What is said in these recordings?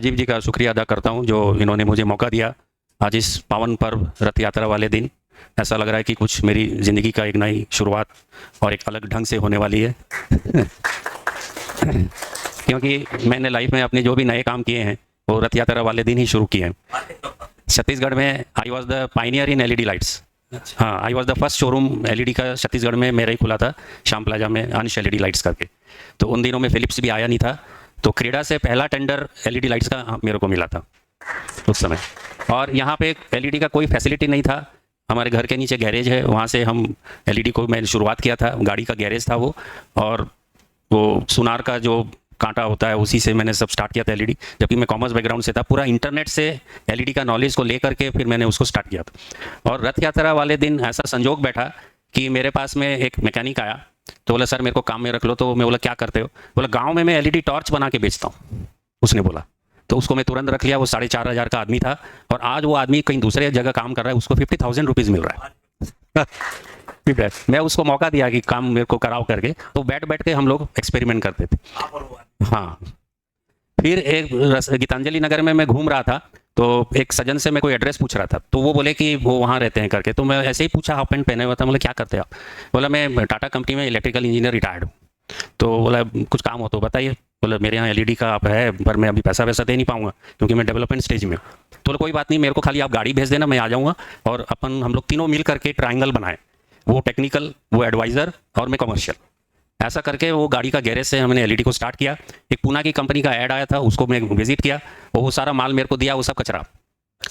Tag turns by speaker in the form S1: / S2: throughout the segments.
S1: राजीव जी का शुक्रिया अदा करता हूँ जो इन्होंने मुझे मौका दिया आज इस पावन पर्व रथ यात्रा वाले दिन। ऐसा लग रहा है कि कुछ मेरी ज़िंदगी का एक नई शुरुआत और एक अलग ढंग से होने वाली है क्योंकि मैंने लाइफ में अपने जो भी नए काम किए हैं वो रथ यात्रा वाले दिन ही शुरू किए हैं। छत्तीसगढ़ में I was the pioneer in LED lights. हाँ, I was the first showroom LED का छत्तीसगढ़ में मेरा ही खुला था, श्याम प्लाजा में, अंश एलईडी लाइट्स करके। तो उन दिनों में फिलिप्स भी आया नहीं था, तो क्रेडा से पहला टेंडर एलईडी लाइट्स का मेरे को मिला था उस समय। और यहाँ पे एलईडी का कोई फैसिलिटी नहीं था। हमारे घर के नीचे गैरेज है, वहाँ से हम एलईडी को मैंने शुरुआत किया था, गाड़ी का गैरेज था वो, और वो सुनार का जो कांटा होता है उसी से मैंने सब स्टार्ट किया था एलईडी। जबकि मैं कॉमर्स बैकग्राउंड से था, पूरा इंटरनेट से एलईडी का नॉलेज को लेकर के फिर मैंने उसको स्टार्ट किया था। और रथ यात्रा वाले दिन ऐसा संजोग बैठा कि मेरे पास में एक मैकेनिक आया, तो बोला सर मेरे को काम में रख लो। तो मैं बोला क्या करते हो? बोला गाँव में मैं एलईडी टॉर्च बना के बेचता हूँ, उसने बोला। तो उसको मैं तुरंत रख लिया। वो 4,500 का आदमी था और आज वो आदमी कहीं दूसरे जगह काम कर रहा है, उसको 50,000 रुपीज़ मिल रहा है मैं उसको मौका दिया कि काम मेरे को कराओ करके, तो बैठ बैठ के हम लोग एक्सपेरिमेंट करते थे। हाँ, फिर एक गीतांजलि नगर में मैं घूम रहा था, तो एक सज्जन से मैं कोई एड्रेस पूछ रहा था, तो वो बोले कि वो वहाँ रहते हैं करके। तो मैं ऐसे ही पूछा, हाफ पैंट पहने हुआ था, बोले क्या करते हैं आप? बोला मैं टाटा कंपनी में इलेक्ट्रिकल इंजीनियर रिटायर्ड हूँ। तो बोला कुछ काम हो तो बताइए। बोला मेरे यहाँ एलईडी का आप है, पर मैं अभी पैसा वैसा दे नहीं पाऊंगा क्योंकि मैं डेवलपमेंट स्टेज में हूँ। तो बोला कोई बात नहीं, मेरे को खाली आप गाड़ी भेज देना, मैं आ जाऊँगा और हम लोग तीनों मिल करके ट्राइंगल बनाए, वो टेक्निकल, वो एडवाइज़र और मैं कमर्शियल। ऐसा करके वो गाड़ी का गैरेज से हमने एलईडी को स्टार्ट किया। एक पूना की कंपनी का ऐड आया था, उसको मैं विजिट किया, वो सारा माल मेरे को दिया, वो सब कचरा।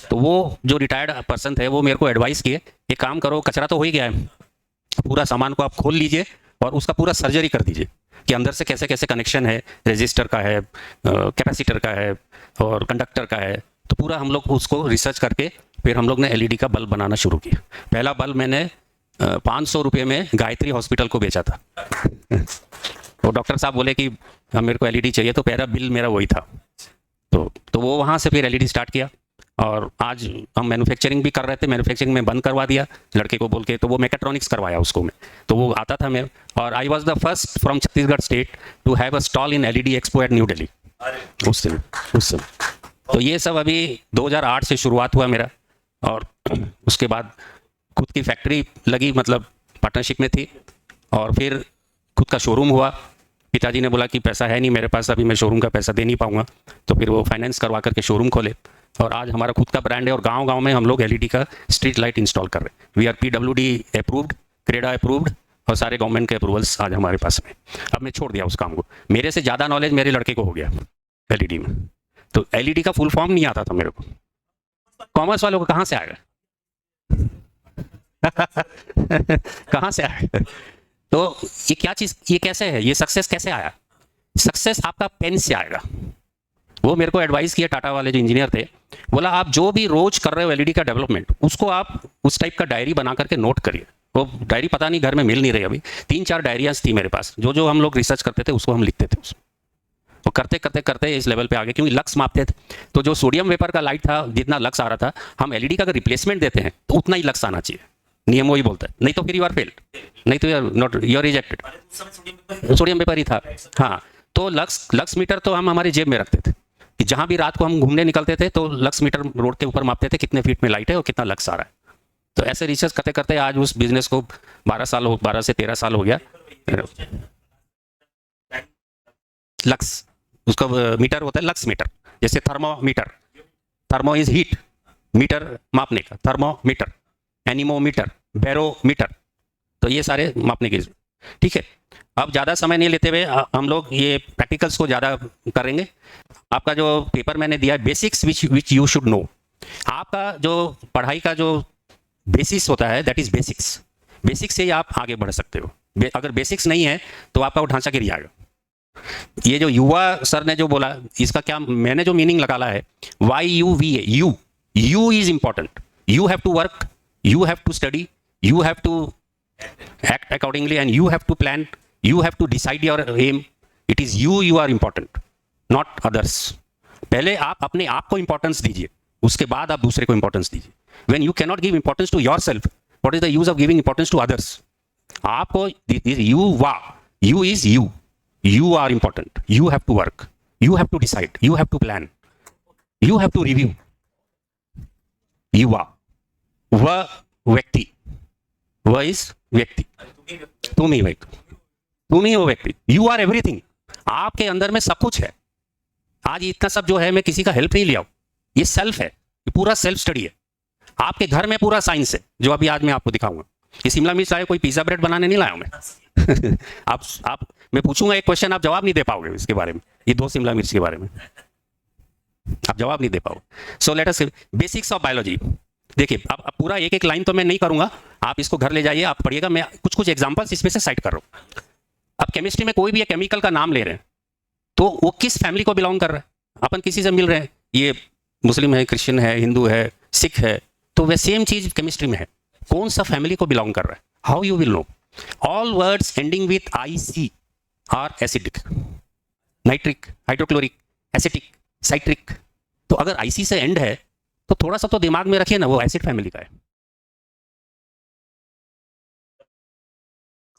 S1: तो वो जो रिटायर्ड पर्सन थे वो मेरे को एडवाइस किए, एक काम करो, कचरा तो हो ही गया है, पूरा सामान को आप खोल लीजिए और उसका पूरा सर्जरी कर दीजिए कि अंदर से कैसे कैसे कनेक्शन है, रेजिस्टर का है, कैपेसिटर का है और कंडक्टर का है। तो पूरा हम लोग उसको रिसर्च करके फिर हम लोग ने एलईडी का बल्ब बनाना शुरू किया। पहला बल्ब मैंने 500 रुपये में गायत्री हॉस्पिटल को बेचा था वो डॉक्टर साहब बोले कि मेरे को एलईडी चाहिए, तो पहला बिल मेरा वही था। तो वो वहाँ से फिर एलईडी स्टार्ट किया और आज हम मैन्युफैक्चरिंग भी कर रहे थे। मैन्युफैक्चरिंग में बंद करवा दिया लड़के को बोल के, तो वो मैकेट्रॉनिक्स करवाया उसको मैं, तो वो आता था मैं। और I was the first from Chhattisgarh state to have a stall in LED expo at New Delhi उस समय। तो ये सब अभी 2008 से शुरुआत हुआ मेरा, और उसके बाद खुद की फैक्ट्री लगी, मतलब पार्टनरशिप में थी, और फिर खुद का शोरूम हुआ। पिताजी ने बोला कि पैसा है नहीं मेरे पास, अभी मैं शोरूम का पैसा दे नहीं पाऊंगा, तो फिर वो फाइनेंस करवा करके शोरूम खोले और आज हमारा खुद का ब्रांड है और गांव-गांव में हम लोग एलईडी का स्ट्रीट लाइट इंस्टॉल कर रहे हैं। We are PWD approved, CREDA approved और सारे गवर्नमेंट के अप्रूवल्स आज हमारे पास में। अब मैं छोड़ दिया उस काम को, मेरे से ज़्यादा नॉलेज मेरे लड़के को हो गया एलईडी में। तो एलईडी का फुल फॉर्म नहीं आता था मेरे को, कॉमर्स वालों को कहाँ से आएगा कहाँ से आएगा? तो ये क्या चीज़, ये कैसे है, ये सक्सेस कैसे आया? सक्सेस आपका पेन से आएगा। वो मेरे को एडवाइस किया टाटा वाले जो इंजीनियर थे, बोला आप जो भी रोज कर रहे हो एलईडी का डेवलपमेंट, उसको आप उस टाइप का डायरी बना करके नोट करिए। वो डायरी पता नहीं घर में मिल नहीं रही, अभी 3-4 डायरियाज थी मेरे पास, जो हम लोग रिसर्च करते थे उसको हम लिखते थे उसमें। वो करते करते करते इस लेवल पे आ गए, क्योंकि लक्स मापते थे। तो जो सोडियम वेपर का लाइट था, जितना लक्स आ रहा था, हम एलईडी का अगर रिप्लेसमेंट देते हैं तो उतना ही लक्स आना चाहिए, नियम वही बोलता है, नहीं तो फिर यू आर फेल्ड, नहीं तो you are rejected. Sodium vapour ही था। हाँ, तो लक्स मीटर तो हम हमारी जेब में रखते थे कि जहां भी रात को हम घूमने निकलते थे तो लक्स मीटर रोड के ऊपर मापते थे कितने फीट में लाइट है और कितना लक्स आ रहा है। तो ऐसे रिसर्च करते करते आज उस बिजनेस को 12 से 13 साल हो गया। लक्स, उसका मीटर होता है लक्स मीटर, जैसे thermometer, thermo is heat, metre मापने का, थर्मोमीटर, एनीमोमीटर, बैरोमीटर, तो ये सारे मापने के। ठीक है, अब ज़्यादा समय नहीं लेते हुए हम लोग ये प्रैक्टिकल्स को ज़्यादा करेंगे। आपका जो पेपर मैंने दिया है, basics which you should no, आपका जो पढ़ाई का जो बेसिस होता है दैट इज़ बेसिक्स। बेसिक्स से ही आप आगे बढ़ सकते हो। अगर बेसिक्स नहीं है तो आपका वो ढांचा गिर जाएगा। ये जो युवा सर ने जो बोला, इसका क्या मैंने जो मीनिंग निकाला है, YUVA, U is important, you have to work, you have to study, you have to act accordingly, and you have to plan, you have to decide your aim. It is you are important, not others. पहले आप अपने आप को importance दीजिए, उसके बाद आप दूसरे को इंपॉर्टेंस दीजिए। When you cannot give importance to yourself, what is the use of giving importance to others? आपको you is you are important, you have to work, you have to decide, you have to plan. You have to review Yuva, वह व्यक्ति, वह इस व्यक्ति, तुम ही व्यक्ति, तुम ही वो व्यक्ति, यू आर एवरीथिंग। आपके अंदर में सब कुछ है। आज इतना सब जो है मैं किसी का हेल्प नहीं लिया हूं, ये सेल्फ है, ये पूरा सेल्फ स्टडी है। आपके घर में पूरा साइंस है जो अभी आज मैं आपको दिखाऊंगा। ये शिमला मिर्च लाया, कोई पिज्जा ब्रेड बनाने नहीं लाया हूं मैं। आप मैं पूछूंगा एक क्वेश्चन, आप जवाब नहीं दे पाओगे इसके बारे में, ये 2 शिमला मिर्च के बारे में आप जवाब नहीं दे पाओगे। So let us basics of biology. देखिए अब पूरा एक एक लाइन तो मैं नहीं करूंगा, आप इसको घर ले जाइए, आप पढ़िएगा। मैं कुछ कुछ एग्जांपल्स इसमें से साइट कर रहा हूं। अब केमिस्ट्री में कोई भी एक केमिकल का नाम ले रहे हैं तो वो किस फैमिली को बिलोंग कर रहा है। अपन किसी से मिल रहे हैं, ये मुस्लिम है, क्रिश्चियन है, हिंदू है, सिख है, तो वह सेम चीज केमिस्ट्री में है, कौन सा फैमिली को बिलोंग कर रहा है, how you will know. All words ending with IC are acidic, nitric, hydrochloric, acetic, citric. तो अगर IC से एंड है तो थोड़ा सा तो दिमाग में रखिए ना, वो एसिड फैमिली का है।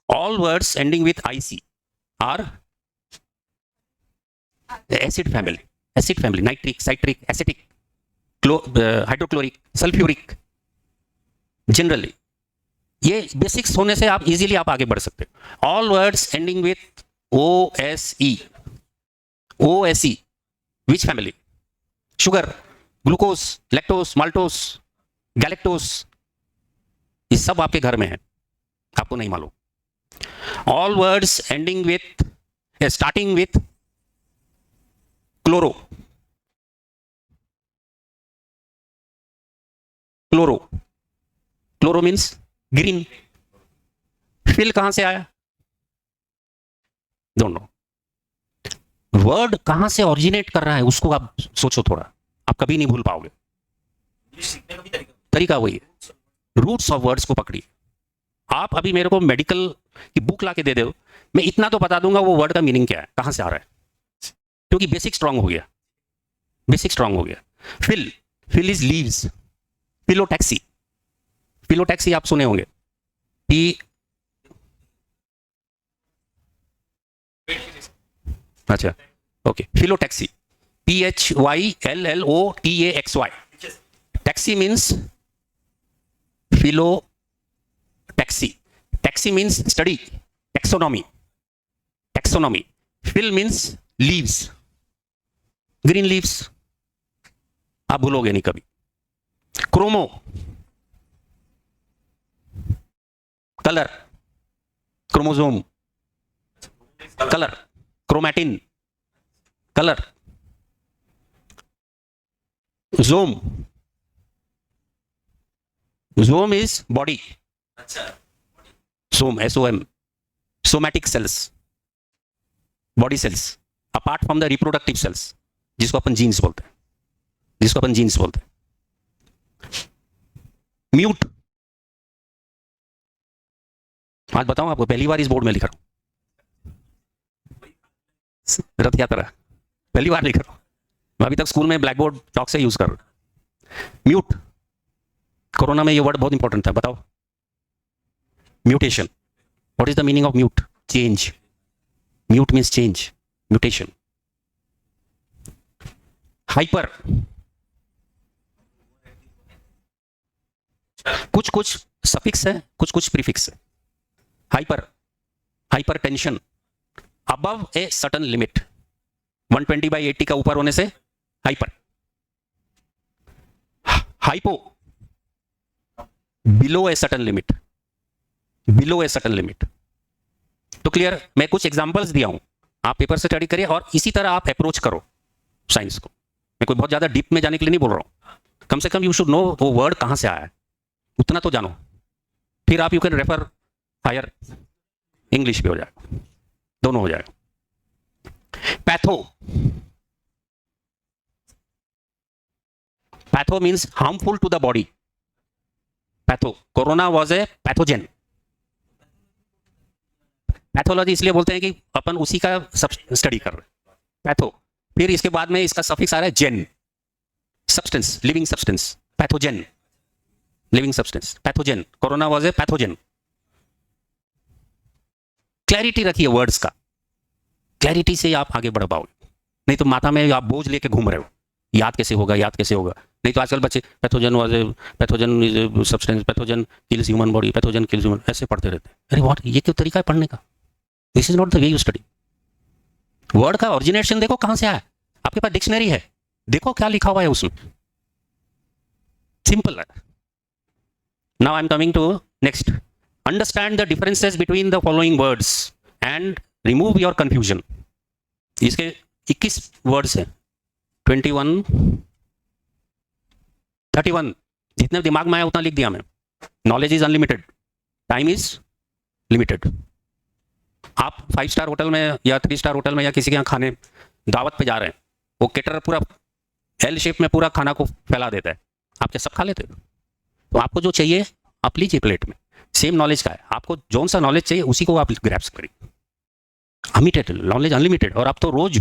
S1: All words ending with IC are acid family, acid family, nitric, citric, acetic, hydrochloric, sulphuric. Generally ये बेसिक्स होने से आप इजीली आप आगे बढ़ सकते हो। All words ending with OSE, OSE which family, sugar, glucose, lactose, maltose, galactose, ये सब आपके घर में है, आपको नहीं मालूम। All words ending with starting with chloro, chloro, chloro means green. Phyll कहां से आया, डोंट नो। वर्ड कहां से ओरिजिनेट कर रहा है उसको आप सोचो थोड़ा, आप कभी नहीं भूल पाओगे। तरीका वही है, रूट्स ऑफ वर्ड्स को पकड़िए। आप अभी मेरे को मेडिकल की बुक ला के दे दो, मैं इतना तो बता दूंगा वो वर्ड का मीनिंग क्या है, कहां से आ रहा है, क्योंकि बेसिक स्ट्रांग हो गया, बेसिक स्ट्रांग हो गया। Phyll, phyll is leaves, phyllotaxy, phyllotaxy आप सुने होंगे, अच्छा okay, phyllotaxy, PHYLLOTAXY, taxy means phyllotaxy, taxy means study, taxonomy, taxonomy. Phyll means leaves, green leaves, आप भूलोगे नहीं कभी। Chromo, colour, chromosome, colour, chromatin, colour. Some, some is body, som, SOM, somatic cells, body cells apart from the reproductive cells, जिसको अपन jeans बोलते हैं, जिसको अपन जीन्स बोलते हैं। म्यूट, आज बताऊं आपको, पहली बार इस बोर्ड में लिख रहा हूं, रथ यात्रा पहली बार लिख रहा हूं, मैं अभी तक स्कूल में ब्लैक बोर्ड चौक से यूज कर रहा हूं। म्यूट, कोरोना में ये वर्ड बहुत इंपॉर्टेंट था, बताओ। Mutation, what is the meaning of mute, change, mute means change, mutation. Hyper, कुछ कुछ सफिक्स है, कुछ कुछ प्रीफिक्स है। Hyper, hyper tension, above a certain limit, 120/80 का ऊपर होने से hyper. Hypo, below a certain limit, below a certain limit. तो क्लियर, मैं कुछ एग्जांपल्स दिया हूं, आप पेपर से स्टडी करिए और इसी तरह आप अप्रोच करो साइंस को। मैं कोई बहुत ज्यादा डीप में जाने के लिए नहीं बोल रहा हूं, कम से कम यू शुड नो वो वर्ड कहां से आया है, उतना तो जानो, फिर आप you can refer higher, English भी हो जाएगा, दोनों हो जाएगा। Patho, patho means harmful to the body, patho, corona was a pathogen. Pathology इसलिए बोलते हैं कि अपन उसी का सब स्टडी कर रहे हैं, पैथो। फिर इसके बाद में इसका सफिक्स आ रहा है gen, substance, living substance, pathogen, living substance, pathogen, corona was a pathogen. Clarity रखिए वर्ड्स का, क्लैरिटी से आप आगे बढ़ पाओगे, नहीं तो माथा में आप बोझ लेके घूम रहे हो, याद कैसे होगा, याद कैसे होगा। नहीं तो आजकल बच्चे pathogen is substance, pathogen kills human body, pathogen kills human, ऐसे पढ़ते रहते हैं। अरे व्हाट, ये क्यों तरीका है पढ़ने का? This is not the way you study. Word का ओरिजिनेशन देखो कहां से आया, आपके पास डिक्शनरी है, देखो क्या लिखा हुआ है उसमें, सिंपल है। Now I am coming to next, understand the differences between the following words and remove your confusion. इसके 21 वर्ड्स हैं, 21 31, जितने दिमाग में आया उतना लिख दिया मैं। Knowledge is unlimited, time is limited. आप 5 स्टार होटल में या 3 स्टार होटल में या किसी के यहाँ खाने दावत पे जा रहे हैं, वो केटर पूरा एल शेप में पूरा खाना को फैला देता है, आप क्या सब खा लेते हो? तो आपको जो चाहिए आप लीजिए प्लेट में, सेम नॉलेज का है, आपको जो सा नॉलेज चाहिए उसी को आप ग्रैब्स करिए। Unlimited knowledge, unlimited. और अब तो रोज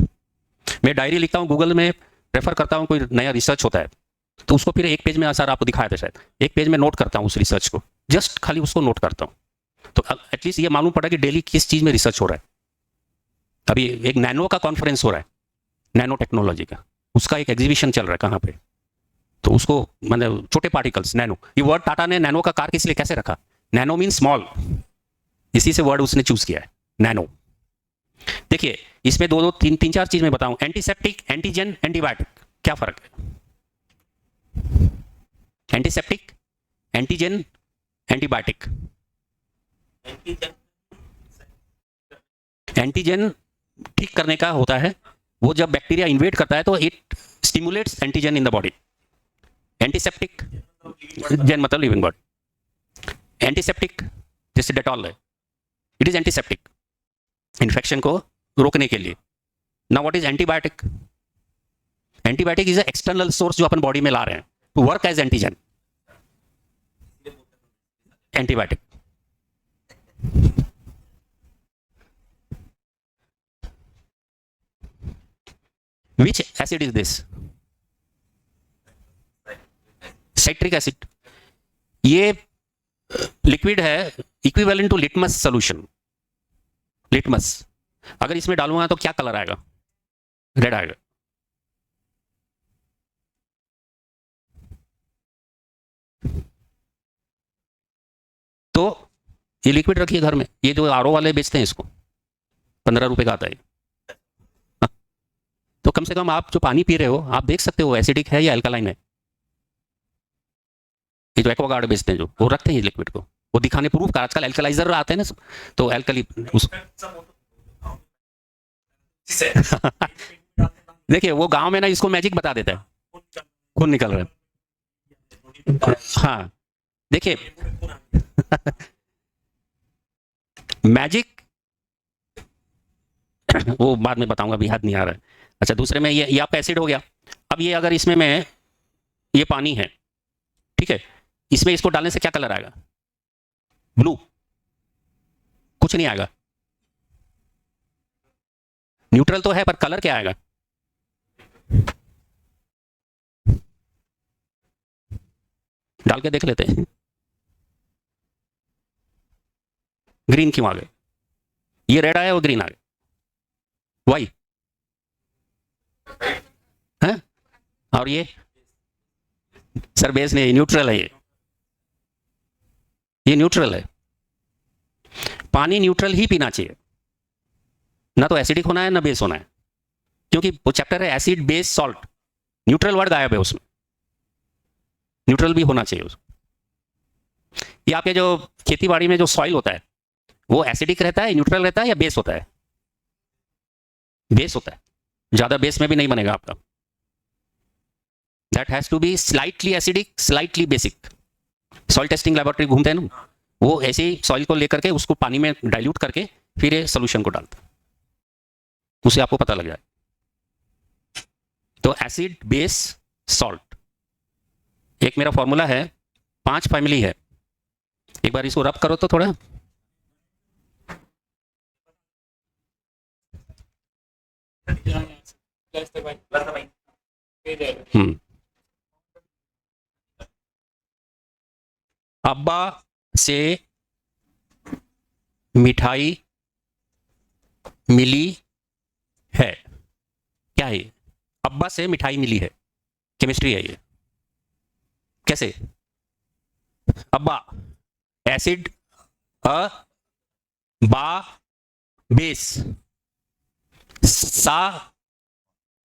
S1: मैं डायरी लिखता हूँ, गूगल में रेफर करता हूँ, कोई नया रिसर्च होता है तो उसको फिर एक पेज में सर आपको दिखाया था शायद, एक पेज में नोट करता हूँ उस रिसर्च को, जस्ट खाली उसको नोट करता हूँ, तो एटलीस्ट ये मालूम पड़ा कि डेली किस चीज में रिसर्च हो रहा है। अभी एक नैनो का कॉन्फ्रेंस हो रहा है, नैनो टेक्नोलॉजी का, उसका एक एग्जीबिशन चल रहा है कहाँ पे, तो उसको मतलब छोटे पार्टिकल्स, नैनो, ये वर्ड टाटा ने नैनो का कार किस लिए कैसे रखा, नैनो मीन स्मॉल, इसी से वर्ड उसने चूज किया है, नैनो। देखिए इसमें दो तीन चार चीज मैं बताऊं, एंटीसेप्टिक, एंटीजन, एंटीबायोटिक, क्या फर्क है? Antiseptic, antigen, antibiotic. एंटीजन ठीक करने का होता है, वो जब बैक्टीरिया इन्वेड करता है तो it stimulates antigen in the body. Antiseptic, gen मतलब लिविंग बॉडी। एंटीसेप्टिक जैसे डेटॉल है, इट इज एंटीसेप्टिक, इन्फेक्शन को रोकने के लिए। Now what is antibiotic? Antibiotic is a external source जो अपन बॉडी में ला रहे हैं to work as antigen, antibiotic. Which acid is this? Citric acid. ये लिक्विड है equivalent to litmus solution. Litmus अगर इसमें डालूंगा तो क्या कलर आएगा? रेड आएगा। तो ये लिक्विड रखिए घर में, ये जो आरओ वाले बेचते हैं इसको 15 रुपए का आता है, तो कम से कम आप जो पानी पी रहे हो आप देख सकते हो एसिडिक है या अल्कलाइन है। ये जो एक्वागार्ड बेचते हैं जो, वो रखते हैं लिक्विड को, वो दिखाने प्रूफ का, आजकल एल्कलाइजर आते हैं ना, तो एल्कली देखिए वो गांव में ना इसको मैजिक बता देता है, खून निकल रहा है। हाँ देखिए मैजिक वो बाद में बताऊंगा, अभी याद नहीं आ रहा है। अच्छा दूसरे में ये आपका एसिड हो गया। अब ये अगर इसमें मैं ये पानी है, ठीक है, इसमें इसको डालने से क्या कलर आएगा? ब्लू, कुछ नहीं आएगा। न्यूट्रल तो है पर कलर क्या आएगा? डाल के देख लेते हैं, ग्रीन क्यों आ गए? ये रेड आया वो ग्रीन आ गया, वाई है? और ये सर बेस नहीं, न्यूट्रल है, ये न्यूट्रल है। पानी न्यूट्रल ही पीना चाहिए, ना तो एसिडिक होना है ना बेस होना है, क्योंकि वो चैप्टर है acid base salt, neutral word गायब है उसमें, न्यूट्रल भी होना चाहिए उसमें। ये आपके जो खेती बाड़ी में जो सॉइल होता है वो एसिडिक रहता है, न्यूट्रल रहता है या बेस होता है? बेस होता है, ज्यादा बेस में भी नहीं बनेगा आपका, that has to be slightly acidic slightly basic. Soil testing laboratory घूमते हैं ना, वो ऐसे ही सॉइल को लेकर के उसको पानी में डाइल्यूट करके फिर ये सोल्यूशन को डालता है, उसे आपको पता लग जाए। तो एसिड बेस सॉल्ट, एक मेरा फॉर्मूला है, 5 फैमिली है, एक बार इसको रब करो तो थोड़ा। अब्बा से मिठाई मिली है, क्या है? अब्बा से मिठाई मिली है, केमिस्ट्री है ये। कैसे? अब्बा एसिड, अ बा बेस, सा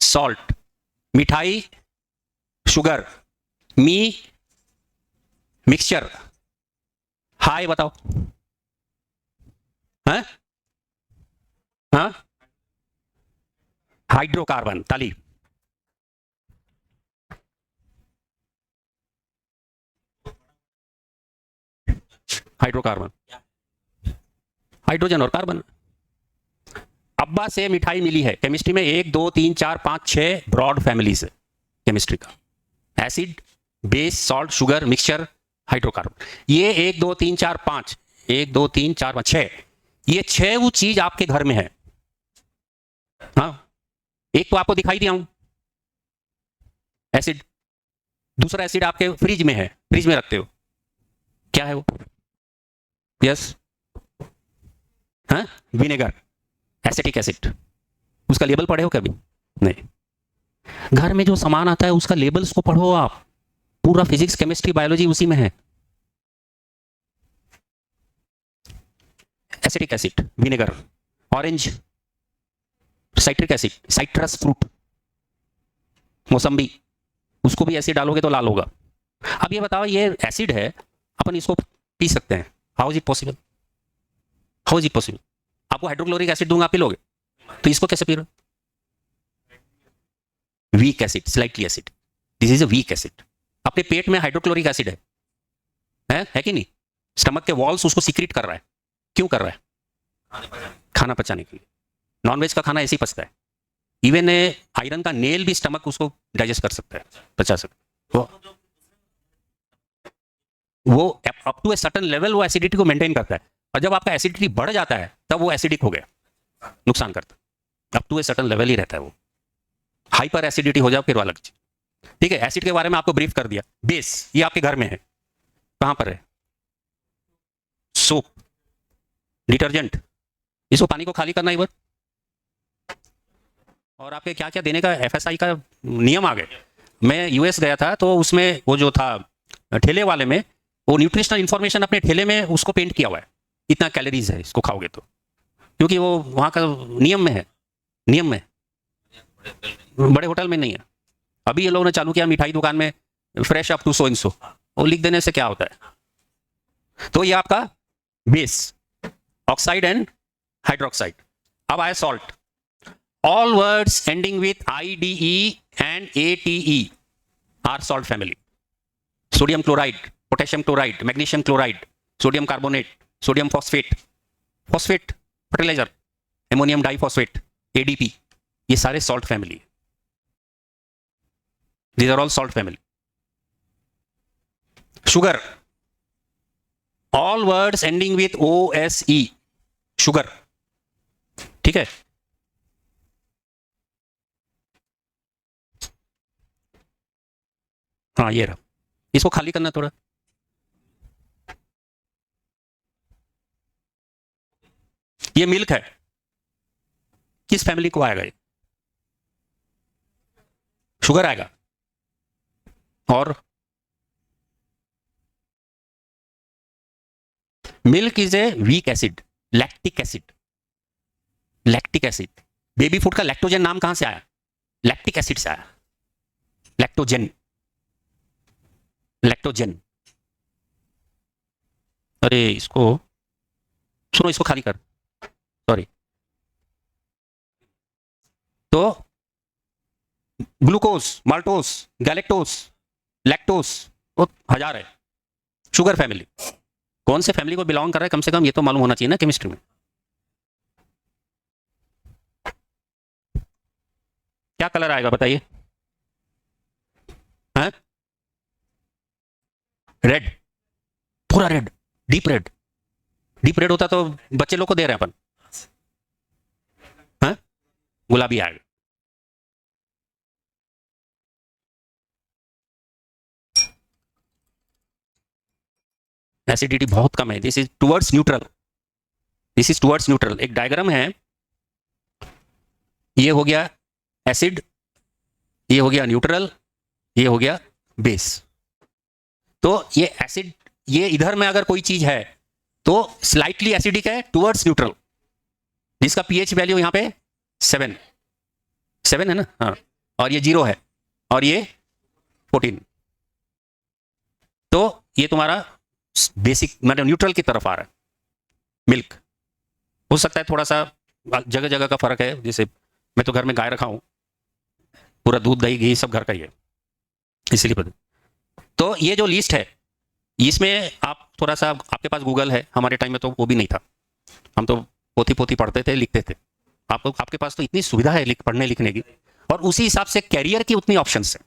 S1: सॉल्ट, मिठाई शुगर, मी मिक्सचर, हाय बताओ। हाँ हाँ, हाइड्रोकार्बन, ताली। हाइड्रोकार्बन, हाइड्रोजन और कार्बन। अब्बा से मिठाई मिली है। केमिस्ट्री में 1 2 3 4 5 6 ब्रॉड फैमिलीज है केमिस्ट्री का। Acid, base, salt, sugar, mixture, hydrocarbon. ये 1 2 3 4 5, 1 2 3 4 5 6, ये 6 वो चीज आपके घर में है। हाँ, एक तो आपको दिखाई दिया हूं, एसिड। दूसरा एसिड आपके फ्रिज में है, फ्रिज में रखते हो, क्या है वो? यस, हाँ, विनेगर, एसिटिक एसिड। उसका लेबल पढ़े हो कभी? नहीं। घर में जो सामान आता है उसका लेबल्स को पढ़ो आप। पूरा फिजिक्स, केमिस्ट्री, बायोलॉजी उसी में है। Acetic acid, vinegar. Orange, citric acid, citrus fruit, मौसम्बी, उसको भी एसिड डालोगे तो लाल होगा। अब ये बताओ, ये एसिड है, अपन इसको पी सकते हैं। How is it possible? How is it possible? आपको हाइड्रोक्लोरिक एसिड दूंगा, आप पी लोगे? तो इसको कैसे पी रहे हो? Weak acid, slightly acid. This is a weak acid. अपने पेट में हाइड्रोक्लोरिक एसिड है कि नहीं? स्टमक के वॉल्स उसको सीक्रेट कर रहा है। क्यों कर रहा है? खाना पचाने के लिए। नॉनवेज का खाना ऐसे ही पचता है। इवन आयरन का नेल भी स्टमक उसको डाइजेस्ट कर सकता है, पचा सकता है। वो up to a certain level वो एसिडिटी को मेंटेन करता है, और जब आपका एसिडिटी बढ़ जाता है तब वो एसिडिक हो गया, नुकसान करता है। Up to a certain level ही रहता है वो। हाइपर एसिडिटी हो जाए फिर अलग चीज। ठीक है, एसिड के बारे में आपको ब्रीफ कर दिया। बेस, ये आपके घर में है। कहां पर है? Soap, detergent. इसको पानी को खाली करना ही बस। और आपके क्या क्या देने का एफएसआई का नियम आ गए। मैं यूएस गया था तो उसमें वो जो था ठेले वाले में, वो न्यूट्रिशनल इंफॉर्मेशन अपने ठेले में उसको पेंट किया हुआ है, इतना कैलोरीज है इसको खाओगे तो, क्योंकि वो वहाँ का नियम में है। नियम में, बड़े होटल में नहीं है। अभी ये लोगों ने चालू किया मिठाई दुकान में, फ्रेश अप टू सो इन सो, वो लिख देने से क्या होता है। तो ये आपका बेस, ऑक्साइड एंड हाइड्रोक्साइड। अब आए salt. All words ending with IDE and ATE are salt family. Sodium chloride, potassium chloride, magnesium chloride, sodium carbonate, sodium phosphate, phosphate fertilizer, ammonium diphosphate, ADP, ये सारे salt family. These are all salt family. Sugar. All words ending with OSE, sugar. ठीक है? हाँ, ये रहा। इसको खाली करना थोड़ा। ये मिल्क है, किस फैमिली को आएगा? ये शुगर आएगा। और milk is a weak acid, lactic acid. Lactic acid, baby food का लैक्टोजन नाम कहां से आया? लैक्टिक एसिड से आया। Lactogen, lactogen. अरे इसको सुनो, इसको खाली कर, सॉरी। तो ग्लूकोज, माल्टोस, गैलेक्टोस, लैक्टोस, वो 1000 है। शुगर फैमिली कौन से फैमिली को बिलोंग कर रहा है, कम से कम ये तो मालूम होना चाहिए ना केमिस्ट्री में। क्या कलर आएगा बताइए? हैं? रेड, पूरा red, deep red. Deep red होता तो बच्चे लोग को दे रहे हैं अपन। हैं? गुलाबी आएगा। एसिडिटी बहुत कम है। This is towards neutral, this is towards neutral. एक डायग्राम है, ये हो गया एसिड, ये हो गया न्यूट्रल, ये हो गया बेस। तो ये एसिड, ये इधर में अगर कोई चीज है तो स्लाइटली एसिडिक है टुवर्ड्स न्यूट्रल, जिसका पीएच वैल्यू यहां पे 7 है ना, हाँ, और ये 0 है और ये 14। तो ये तुम्हारा बेसिक मतलब न्यूट्रल की तरफ आ रहा है। मिल्क हो सकता है थोड़ा सा जगह जगह का फर्क है, जैसे मैं तो घर में गाय रखा हूं, पूरा दूध दही घी सब घर का ही है, इसलिए पता। तो ये जो लिस्ट है इसमें आप थोड़ा सा, आपके पास गूगल है, हमारे टाइम में तो वो भी नहीं था, हम तो पोथी पोथी पढ़ते थे, लिखते थे। आपको, आपके पास तो इतनी सुविधा है पढ़ने लिखने की, और उसी हिसाब से कैरियर की उतनी ऑप्शंस है।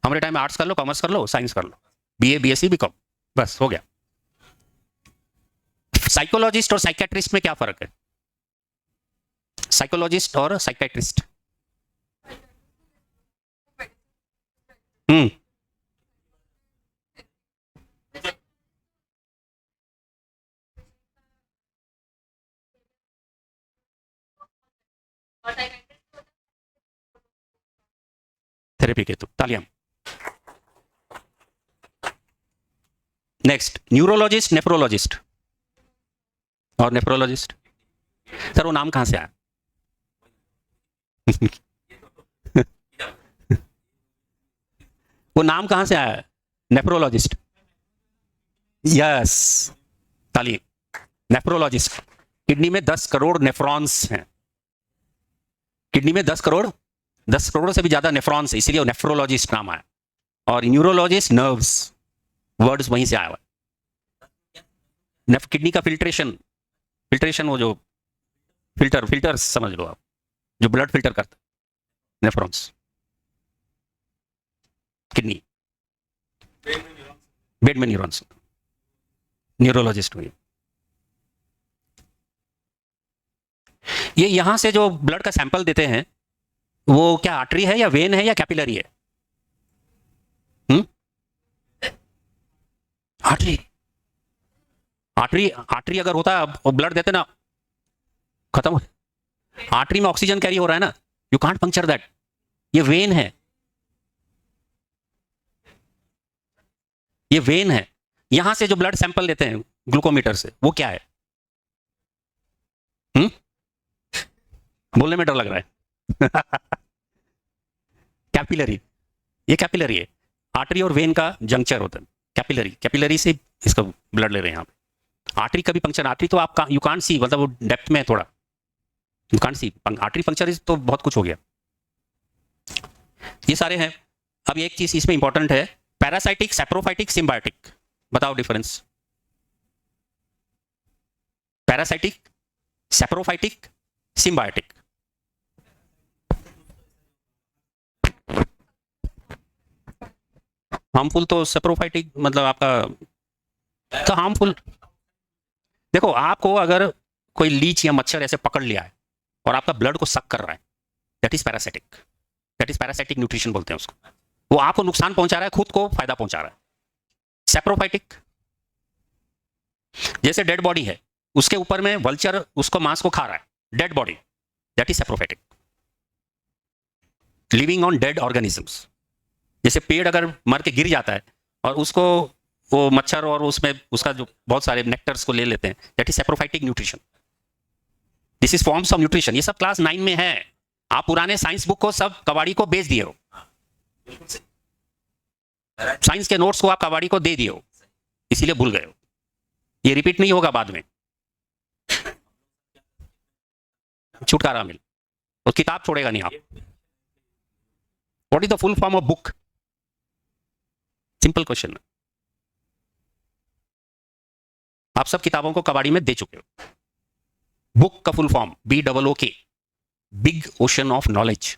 S1: हमारे टाइम में आर्ट्स कर लो, कॉमर्स कर लो, साइंस कर लो, बीए बीएससी बीकॉम, बस हो गया। साइकोलॉजिस्ट और साइकेट्रिस्ट में क्या फर्क है? साइकोलॉजिस्ट और साइकेट्रिस्ट, हम्म, थेरेपी के तो तालियां। नेक्स्ट, न्यूरोलॉजिस्ट, नेफ्रोलॉजिस्ट और नेफ्रोलॉजिस्ट। सर वो नाम कहां से आया? वो नाम कहां से आया? नेफ्रोलॉजिस्ट, यस, ताली। नेफ्रोलॉजिस्ट, किडनी में 10 करोड़ नेफ्रॉन्स हैं, किडनी में 10 करोड़, 10 करोड़ से भी ज्यादा नेफ्रॉन्स है, इसलिए वो नेफ्रोलॉजिस्ट नाम आया। और न्यूरोलॉजिस्ट, नर्व्स, वर्ड्स वहीं से आया हुआ। किडनी का फिल्ट्रेशन, फिल्ट्रेशन वो जो फिल्टर, फिल्टर समझ लो आप, जो ब्लड फिल्टर करता है, नेफ्रॉन्स, किडनी, बेड में न्यूरॉन्स, न्यूरोलॉजिस्ट हुई। ये यहां से जो ब्लड का सैंपल देते हैं वो क्या आर्टरी है या वेन है या कैपिलरी है? आर्टरी, आर्टरी, आर्टरी अगर होता है ब्लड देते ना, खत्म। आर्टरी में ऑक्सीजन कैरी हो रहा है ना, यू कांट पंक्चर दैट, ये वेन है, ये वेन है। यहां से जो ब्लड सैंपल लेते हैं ग्लूकोमीटर से, वो क्या है? हुँ? बोलने में डर लग रहा है। कैपिलरी, ये कैपिलरी है, आर्टरी और वेन का जंक्चर होता है, कैपिलरी, कैपिलरी से इसका ब्लड ले रहे हैं यहाँ पे। आर्टरी कभी पंक्चर, आर्टरी तो आप यू कांट सी, मतलब वो डेप्थ में है थोड़ा, you can't see, artery puncture is तो बहुत कुछ हो गया। ये सारे हैं। अब एक चीज इसमें इंपॉर्टेंट है, पैरासाइटिक, सैप्रोफाइटिक, सिम्बायोटिक, बताओ difference. Parasitic, saprophytic, symbiotic. Harmful तो सैप्रोफाइटिक, मतलब आपका तो हार्मफुल, देखो आपको अगर कोई लीच या मच्छर ऐसे पकड़ लिया है और आपका ब्लड को सक कर रहा है, that is parasitic, that is parasitic nutrition बोलते हैं उसको। वो आपको नुकसान पहुंचा रहा है, खुद को फायदा पहुंचा रहा है। सैप्रोफाइटिक, जैसे डेड बॉडी है, उसके ऊपर में वल्चर उसको मांस को खा रहा है, dead body, that is saprophytic. Living on dead organisms, जैसे पेड़ अगर मर के गिर जाता है और उसको वो मच्छर और उसमें उसका जो बहुत सारे नेक्टर्स को ले लेते हैं, that is saprophytic nutrition. This is forms of nutrition, ये सब क्लास 9 में है। आप पुराने साइंस बुक को सब कबाड़ी को बेच दिए हो, साइंस के नोट्स को आप कबाड़ी को दे दिए हो, इसीलिए भूल गए हो। ये रिपीट नहीं होगा बाद में, छुटकारा मिल, और किताब छोड़ेगा नहीं आप। What is the full form of book? Simple question. आप सब किताबों को कबाड़ी में दे चुके हो। बुक का full form BOOK, big ocean of knowledge,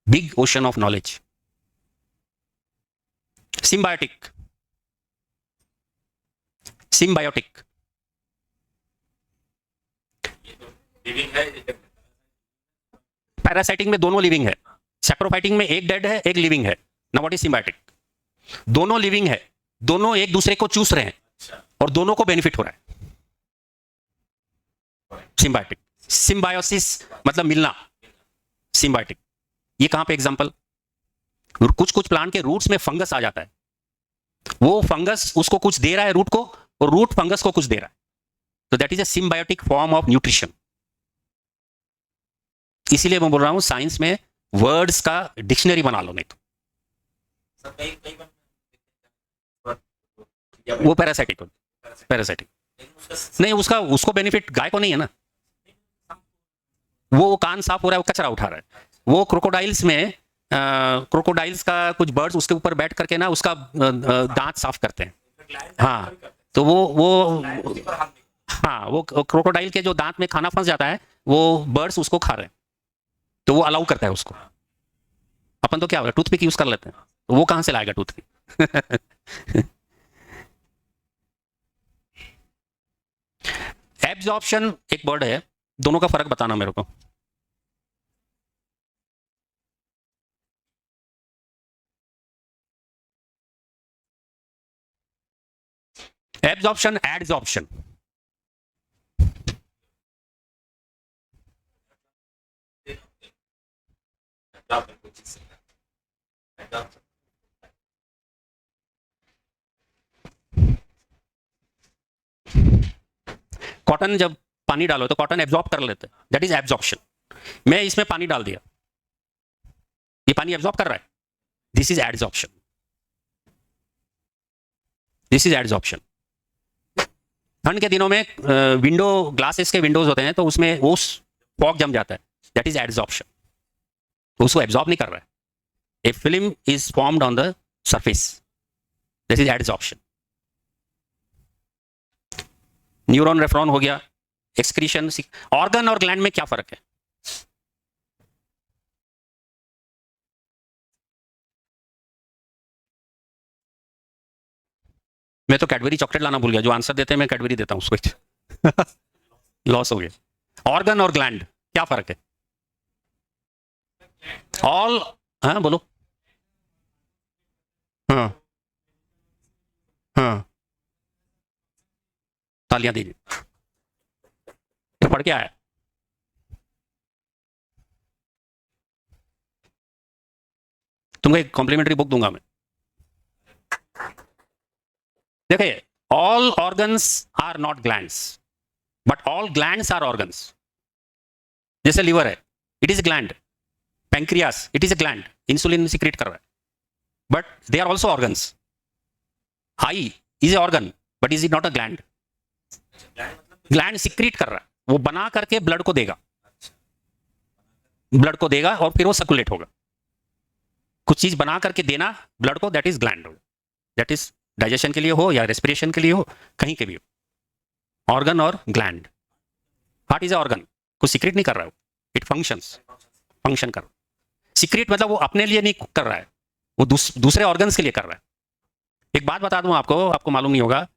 S1: big ocean of knowledge. Symbiotic, symbiotic, parasitic में दोनों लिविंग है, सैप्रोफाइटिक में एक डेड है एक लिविंग है। ना व्हाट इज सिम्बायोटिक? दोनों लिविंग है, दोनों एक दूसरे को चूस रहे हैं और दोनों को बेनिफिट हो रहा है। सिम्बायोटिक, सिम्बायोसिस मतलब मिलना, सिम्बायोटिक। ये कहां पे एग्जांपल? कुछ कुछ प्लांट के रूट्स में फंगस आ जाता है, वो फंगस उसको कुछ दे रहा है रूट को, और रूट फंगस को कुछ दे रहा है, तो that is a symbiotic form of nutrition. इसीलिए मैं बोल रहा हूं साइंस में वर्ड्स का डिक्शनरी बना लो, नहीं तो वो पैरासाइटिक पैरासाइटिक नहीं, उसका उसको बेनिफिट गाय को नहीं है ना, वो कान साफ हो रहा है, वो कचरा उठा रहा है। वो क्रोकोडाइल्स में क्रोकोडाइल्स का कुछ बर्ड्स उसके ऊपर बैठ करके ना उसका दांत साफ करते हैं। हाँ, तो वो हाँ, वो क्रोकोडाइल के जो दांत में खाना फंस जाता है, वो बर्ड्स उसको खा रहे हैं, तो वो अलाउ करता है उसको। अपन तो क्या होगा, टूथपिक यूज कर लेते हैं, तो वो कहां से लाएगा टूथपिक। एब्जॉर्प्शन एक वर्ड है, दोनों का फर्क बताना मेरे को। Absorption, adsorption. कॉटन जब पानी डालो तो कॉटन एब्जॉर्ब कर लेते हैं, दैट इज एब्जॉर्प्शन। मैं इसमें पानी डाल दिया, ये पानी एब्जॉर्ब कर रहा है, this is adsorption, this is adsorption. ठंड के दिनों में विंडो ग्लासेस के विंडोज होते हैं, तो उसमें वो फॉग जम जाता है, दैट इज एडजॉर्प्शन, तो उसको एब्जॉर्ब नहीं कर रहा है। A film is formed on the surface, this is adsorption. Neuron रेफ्रॉन हो गया, एक्सक्रीशन। ऑर्गन और ग्लैंड में क्या फर्क है? मैं तो कैडबरी चॉकलेट लाना भूल गया, जो आंसर देते हैं मैं कैडबरी देता हूं उसको। लॉस हो गया। ऑर्गन और ग्लैंड क्या फर्क है? ऑल, हाँ बोलो। हाँ हाँ, तालियां दीजिए। तो पढ़ के आया। तुमको एक कॉम्प्लीमेंट्री बुक दूंगा मैं। देखिए, all organs are not glands, but all glands are organs. जैसे लिवर है, it is gland. Pancreas, it is a gland, insulin secrete कर रहा है, but they are also organs. Eye is a organ, but is it not a gland. Gland secrete कर रहा है, वो बना करके ब्लड को देगा, ब्लड को देगा और फिर वो सर्कुलेट होगा। कुछ चीज बना करके देना ब्लड को, that is gland. That is digestion के लिए हो या रेस्पिरेशन के लिए हो, कहीं के भी हो। ऑर्गन और ग्लैंड। हार्ट इज ऑर्गन, कुछ सीक्रेट नहीं कर रहा है, इट फंक्शंस, फंक्शन कर रहा है। सीक्रेट मतलब वो अपने लिए नहीं कर रहा है, वो दूसरे ऑर्गन्स के लिए कर रहा है। एक बात बता दूं आपको, आपको मालूम नहीं होगा,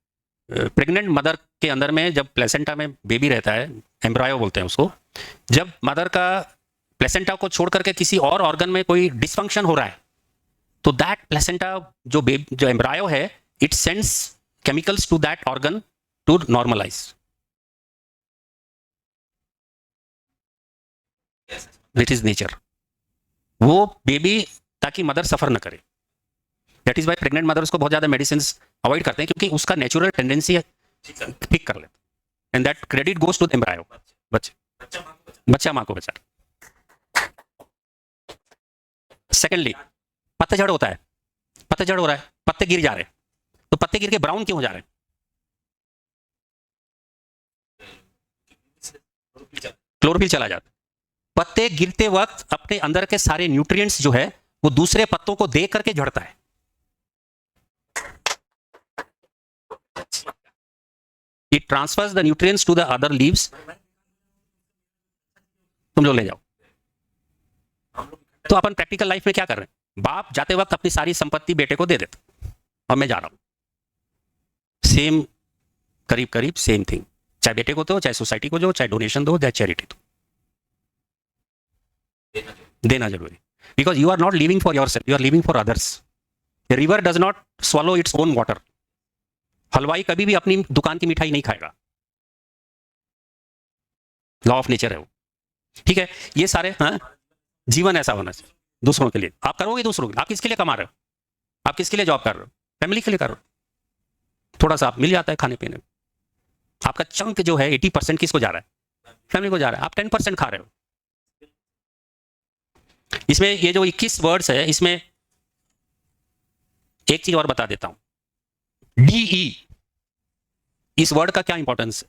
S1: प्रेग्नेंट मदर के अंदर में जब प्लेसेंटा में बेबी रहता है, एम्ब्रायो बोलते हैं उसको, जब मदर का प्लेसेंटा को छोड़ करके किसी और ऑर्गन में कोई डिसफंक्शन हो रहा है, तो दैट प्लेसेंटा जो एम्ब्रायो है, it sends chemicals to that organ to normalise. It is nature. वो बेबी ताकि मदर सफर न करे, that is why pregnant mothers को बहुत ज्यादा मेडिसिन अवॉइड करते हैं, क्योंकि उसका नेचुरल टेंडेंसी ठीक कर लेते, and that credit goes to embryo, बच्चे, बच्चा माँ को बचा। सेकेंडली, पत्तेझड़ होता है, पत्तेझड़ हो रहा है, पत्ते गिर जा रहे हैं, तो पत्ते गिर के ब्राउन क्यों हो जा रहे हैं? क्लोरोफिल चला जाता है। पत्ते गिरते वक्त अपने अंदर के सारे न्यूट्रिएंट्स जो है वो दूसरे पत्तों को दे करके झड़ता है। It transfers the nutrients to the other leaves. तुम लोग ले जाओ। तो अपन प्रैक्टिकल लाइफ में क्या कर रहे हैं? बाप जाते वक्त अपनी सारी संपत्ति बेटे को दे देता, और मैं जा रहा हूं। सेम, करीब करीब सेम थिंग, चाहे बेटे को दो, चाहे सोसाइटी को दो, चाहे डोनेशन दो, चाहे चैरिटी दो, देना जरूरी। Because you are not living for yourself, you are living for others. River does not swallow its own water. हलवाई कभी भी अपनी दुकान की मिठाई नहीं खाएगा, लॉ ऑफ नेचर है वो। ठीक है, ये सारे, हाँ, जीवन ऐसा होना चाहिए। दूसरों के लिए। आप करोगे दूसरों के लिए, आप किसके लिए कमा रहे हो, आप किसके लिए जॉब कर रहे हो, फैमिली के लिए कर रहे हो। थोड़ा सा आप मिल जाता है खाने पीने में, आपका चंक जो है 80% किसको जा रहा है, फैमिली को जा रहा है, आप 10% खा रहे हो। इसमें ये जो 21 वर्ड्स है, इसमें एक चीज और बता देता हूं, डीई, इस वर्ड का क्या इंपॉर्टेंस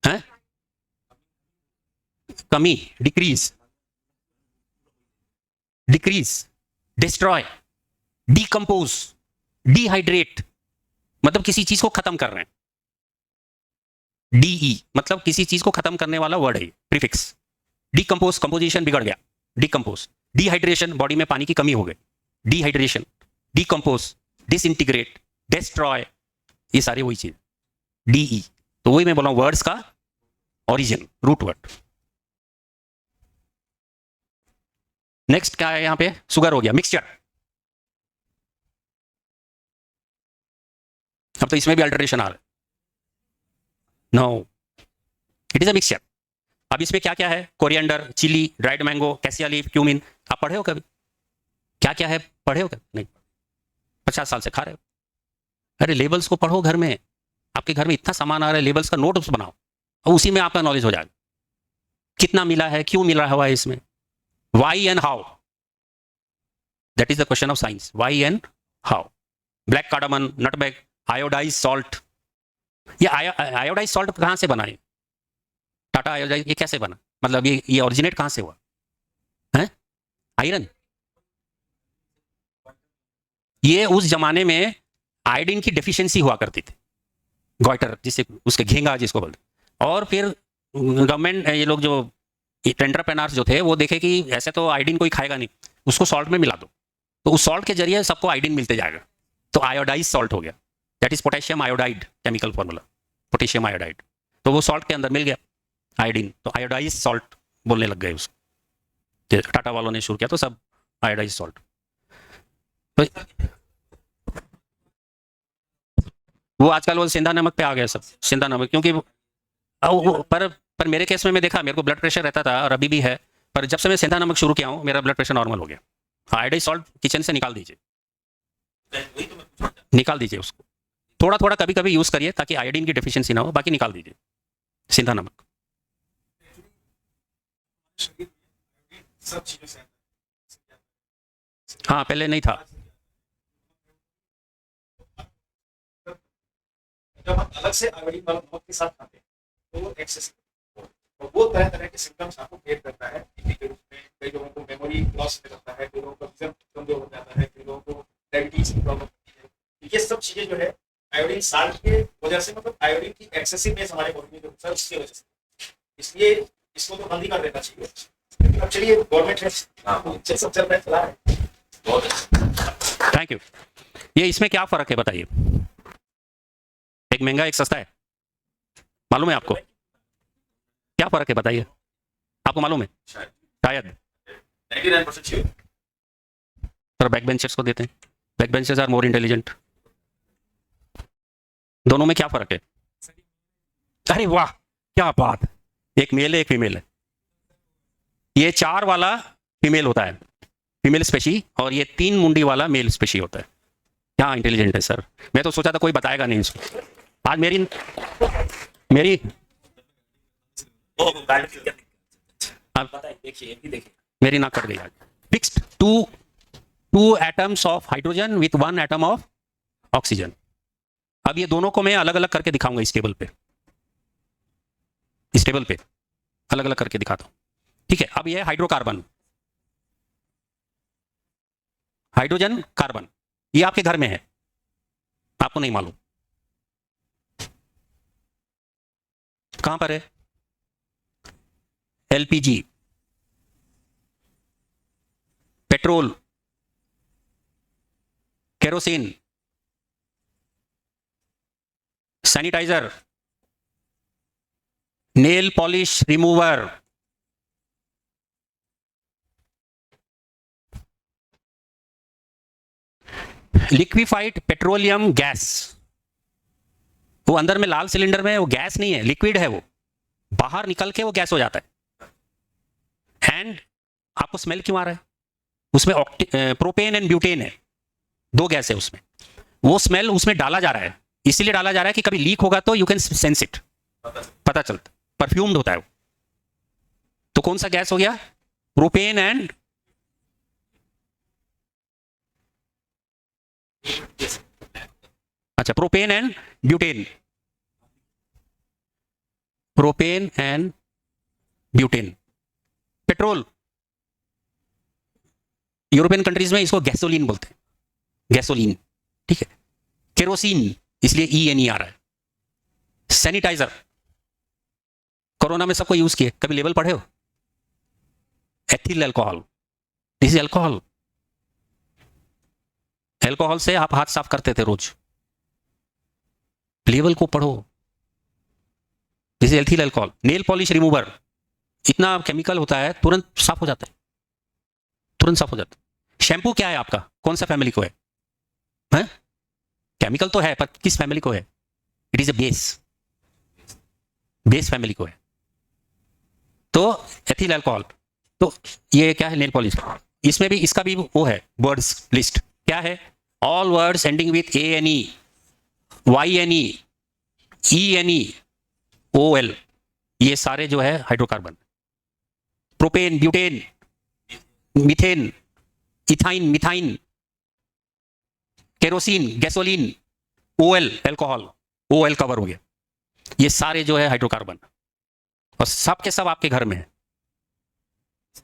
S1: है? कमी, डिक्रीज, डिस्ट्रॉय, डीकंपोज, डिहाइड्रेट, मतलब किसी चीज को खत्म कर रहे हैं। डीई मतलब किसी चीज को खत्म करने वाला वर्ड है, प्रीफिक्स। डीकंपोज, कंपोजिशन बिगड़ गया, डीकंपोज। डिहाइड्रेशन, बॉडी में पानी की कमी हो गई, डिहाइड्रेशन। डीकंपोज, डिसइंटीग्रेट, डिस्ट्रॉय, ये सारी वही चीज, डीई। तो वही मैं बोला हूं, वर्ड्स का ओरिजिन, रूट वर्ड। नेक्स्ट क्या है यहां पे, शुगर हो गया, मिक्सचर। अब तो इसमें भी अल्टरेशन आ रहा है, no, it is a mixture. अब इसमें क्या क्या है, coriander, chilli, dried mango, cassia leaf, cumin. आप पढ़े हो कभी क्या क्या है, पढ़े हो कभी नहीं, 50 साल से खा रहे हो। अरे लेबल्स को पढ़ो घर में, आपके घर में इतना सामान आ रहा है, लेबल्स का नोट्स बनाओ और उसी में आपका नॉलेज हो जाएगा, कितना मिला है, क्यों मिला हुआ है इसमें, why and how, that is the question of science, why and how. Black cardamom, nutmeg, iodise salt. ये आयोडाइज सॉल्ट कहां से बना है, टाटा आयोडाइज, ये कैसे बना, मतलब ये ओरिजिनेट कहां से हुआ है, आयरन। ये उस जमाने में आयोडीन की डेफिशिएंसी हुआ करती थी, गॉइटर जिसे, उसके घेंगा जिसको बोलते। और फिर गवर्नमेंट, ये लोग जो एंटरप्रेन्योर्स जो थे, वो देखे कि ऐसे तो आयोडीन कोई खाएगा नहीं, उसको सॉल्ट में मिला दो, तो उस सॉल्ट के जरिए सबको आयोडीन मिलते जाएगा, तो आयोडाइज सॉल्ट हो गया, that is potassium iodide, chemical formula potassium iodide. तो वो सॉल्ट के अंदर मिल गया आयोडीन, तो आयोडाइज सॉल्ट बोलने लग गए उसको, टाटा वालों ने शुरू किया तो सब आयोडाइज सॉल्ट। तो वो आजकल वो सेंधा नमक पे आ गया सब, सेंधा नमक, क्योंकि पर मेरे केस में मैं देखा, मेरे को ब्लड प्रेशर रहता था और अभी भी है, पर जब से मैं सेंधा नमक शुरू किया हूँ मेरा ब्लड प्रेशर नॉर्मल हो गया। आयोडाइज सॉल्ट किचन से निकाल दीजिए, निकाल दीजिए उसको, थोड़ा थोड़ा कभी कभी यूज करिए ताकि आयोडीन की डेफिशिएंसी ना हो, बाकी निकाल दीजिए सेंधा नमक। हाँ पहले नहीं था,
S2: जब हम अलग से आयोडीन वाला नमक के साथ खाते हैं तो वो एक्सेस, और वो तरह तरह के सिम्टम्स आपको क्रिएट करता है के रूप में। कई लोगों को मेमोरी लॉस हो जाता है, कई लोगों को विजन कमजोर हो जाता है, कई लोगों को डायबिटीज की प्रॉब्लम होती है। ये सब चीजें जो है आयोडीन साल्ट के वजह से, मतलब आयोडीन की एक्सेसिवनेस हमारे बॉडी में जो होता है उसकी वजह से, इसलिए इसको तो बंद ही कर देना चाहिए। लेकिन अब चलिए, गवर्नमेंट ने सब चल रहा है, चला है, बहुत अच्छा।
S1: Thank you. ये इसमें क्या फर्क है बताइए, एक महंगा एक सस्ता है, मालूम है आपको क्या फर्क है बताइए, आपको मालूम है शायद
S2: 99% श्योर।
S1: सर बैक बेंचर्स को देते हैं, back benchers are more intelligent, दोनों में क्या फर्क है? अरे वाह क्या बात, एक मेल है एक फीमेल है, ये 4 वाला फीमेल होता है, फीमेल स्पेशी, और ये 3 मुंडी वाला मेल स्पेशी होता है। क्या इंटेलिजेंट है सर, मैं तो सोचा था कोई बताएगा नहीं इसको, आज मेरी मेरी नाक कट गई आज। Fixed two atoms of hydrogen with 1 atom of oxygen. अब ये दोनों को मैं अलग अलग करके दिखाऊंगा इस टेबल पे, इस टेबल पे अलग अलग करके दिखाता हूं, ठीक है। अब ये हाइड्रोकार्बन, हाइड्रोजन कार्बन, ये आपके घर में है, आपको नहीं मालूम कहां पर है। LPG, petrol, kerosene, sanitiser, nail polish remover, liquefied petroleum gas, वो अंदर में लाल सिलेंडर में वो गैस नहीं है, लिक्विड है, वो बाहर निकल के वो गैस हो जाता है, एंड आपको स्मेल क्यों आ रहा है? उसमें प्रोपेन एंड ब्यूटेन है, दो गैस है उसमें। वो स्मेल उसमें डाला जा रहा है, इसीलिए डाला जा रहा है कि कभी लीक होगा तो यू कैन सेंस इट, पता चलता, परफ्यूम्ड होता है वो। तो कौन सा गैस हो गया? प्रोपेन एंड अच्छा, propane and butane, propane and butane. Petrol, European countries में इसको गैसोलीन बोलते हैं, गैसोलीन, ठीक है। केरोसिन, इसलिए ENE आ रहा है। सैनिटाइजर, कोरोना में सबको यूज किए, कभी लेबल पढ़े हो? Ethyl alcohol, this is alcohol. Alcohol से आप हाथ साफ करते थे रोज, लेबल को पढ़ो, this is ethyl alcohol. Nail polish remover, इतना केमिकल होता है, तुरंत साफ हो जाता है, तुरंत साफ हो जाता है। शैम्पू क्या है आपका, कौन सा फैमिली को है? हैं? केमिकल तो है पर किस फैमिली को है? It is a base, base family को है। तो एथिल अल्कोहल, तो ये क्या है? Nail polish. इसमें भी, इसका भी वो है वर्ड्स लिस्ट, क्या है? All words ending with ANE, YNE, ENE, OL, ये सारे जो है hydrocarbon. Propane, butane, methane, ethyne, methyne, kerosene, gasoline, OL alcohol, OL cover हो गया। ये सारे जो है हाइड्रोकार्बन, और सब के सब आपके घर में है।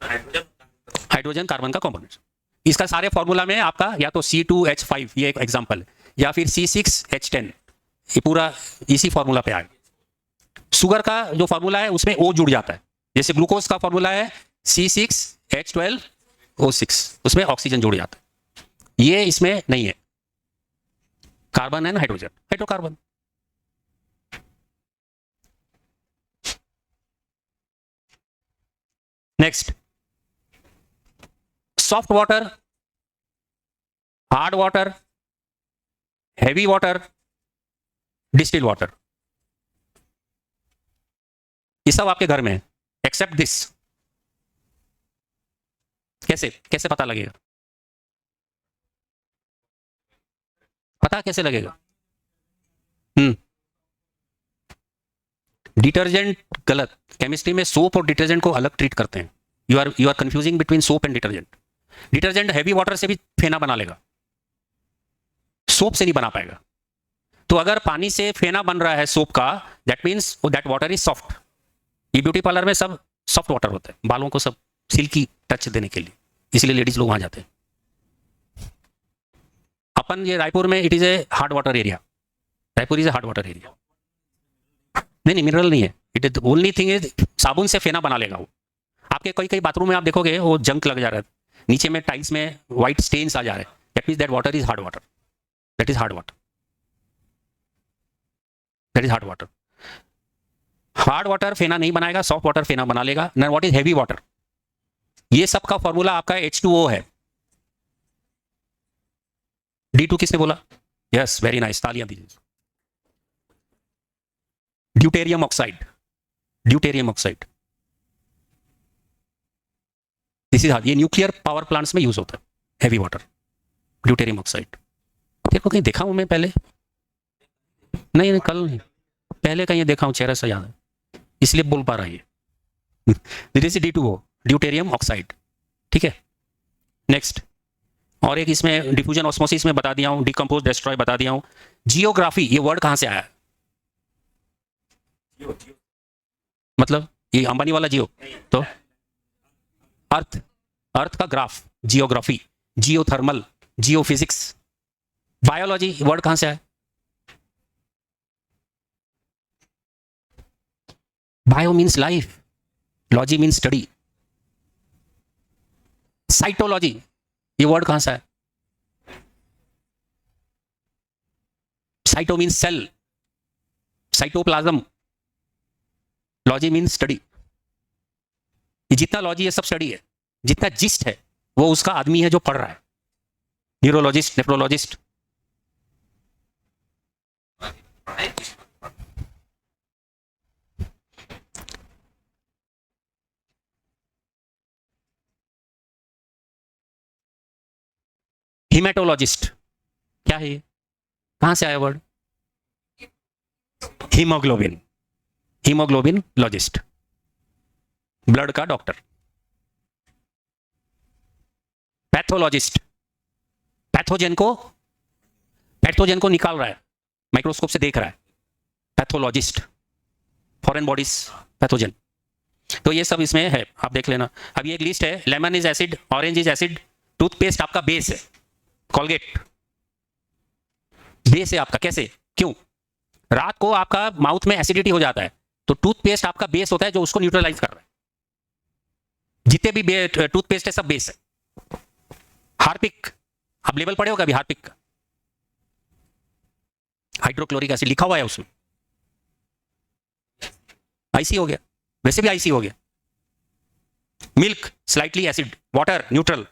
S1: हाइड्रोजन कार्बन का कॉम्पोनेंट। इसका सारे फॉर्मूला में आपका या तो C2H5, ये एक एग्जांपल है, या फिर C6H10, ये पूरा इसी फॉर्मूला पे आएगा। शुगर का जो फॉर्मूला है उसमें O जुड़ जाता है, जैसे ग्लूकोज का फॉर्मूला है C6H12O6, उसमें ऑक्सीजन जुड़ जाता है। ये इसमें नहीं है, carbon and hydrogen, hydrocarbon. Next, soft water, hard water, heavy water, distil water, ये सब आपके घर में है एक्सेप्ट दिस। कैसे कैसे पता लगेगा? पता कैसे लगेगा? डिटर्जेंट गलत, केमिस्ट्री में सोप और डिटर्जेंट को अलग ट्रीट करते हैं। You are confusing between soap and detergent. Detergent heavy water से भी फेना बना लेगा, सोप से नहीं बना पाएगा। तो अगर पानी से फेना बन रहा है सोप का, that means that water is soft. ये ब्यूटी पार्लर में सब सॉफ्ट वाटर होता है, बालों को सब सिल्की टच देने के लिए, इसलिए लेडीज लोग वहां जाते हैं। अपन ये रायपुर में it is a hard water area, Raipur is a hard water area. नहीं, मिनरल नहीं है, it is only thing is साबुन से फेना बना लेगा वो। आपके कई कई बाथरूम में आप देखोगे वो जंक लग जा रहा है, नीचे में टाइल्स में व्हाइट स्टेन्स आ जा रहे हैं, that means that water is hard water, that is hard water, that is hard water. Hard water फेना नहीं बनाएगा, सॉफ्ट वाटर फेना बना लेगा। ना व्हाट इज हैवी वाटर, ये सब का फॉर्मूला आपका H2O है। D2 किसने बोला? यस, वेरी नाइस, तालियां दीजिए। Deuterium oxide, deuterium oxide, this is, ये न्यूक्लियर पावर प्लांट्स में यूज होता है, हैवी वाटर, ड्यूटेरियम ऑक्साइड। देखो कहीं देखा हूं मैं पहले? नहीं, कल नहीं, पहले कहीं देखा हूं, चेहरा से याद है, इसलिए बोल पा रहा है ये। This is D2O, deuterium oxide, ठीक है। नेक्स्ट, और एक इसमें डिफ्यूजन ऑस्मोसिस में बता दिया हूं, डिकम्पोज डिस्ट्रॉय बता दिया हूं। जियोग्राफी, ये वर्ड कहां से आया है? मतलब ये अंबानी वाला जियो, तो अर्थ, अर्थ का graph, geography, geothermal, geophysics. Biology, word कहां से आया? Bio means life, logy means study. Cytology, ये वर्ड कहां से आया? Cyto means cell, cytoplasm, logy means study. ये जितना लॉजी है सब स्टडी है, जितना जिस्ट है वो उसका आदमी है जो पढ़ रहा है, न्यूरोलॉजिस्ट, नेफ्रोलॉजिस्ट। हिमेटोलॉजिस्ट क्या है ये, कहां से आया वर्ड? हीमोग्लोबिन, हीमोग्लोबिन लॉजिस्ट, ब्लड का डॉक्टर। पैथोलॉजिस्ट, पैथोजन को निकाल रहा है, माइक्रोस्कोप से देख रहा है, पैथोलॉजिस्ट, फॉरेन बॉडीज, पैथोजन। तो ये सब इसमें है, आप देख लेना। अब ये एक लिस्ट है, lemon is acid, orange is acid, toothpaste आपका बेस है, कॉलगेट बेस है आपका। कैसे, क्यों? रात को आपका माउथ में एसिडिटी हो जाता है, तो टूथपेस्ट आपका बेस होता है जो उसको न्यूट्रलाइज कर रहा है। जितने भी टूथपेस्ट है सब बेस है। हार्पिक, आप लेवल पढ़े होगा अभी हार्पिक का, हाइड्रोक्लोरिक एसिड लिखा हुआ है उसमें, आईसी हो गया, वैसे भी आईसी हो गया। Milk slightly acid, water neutral,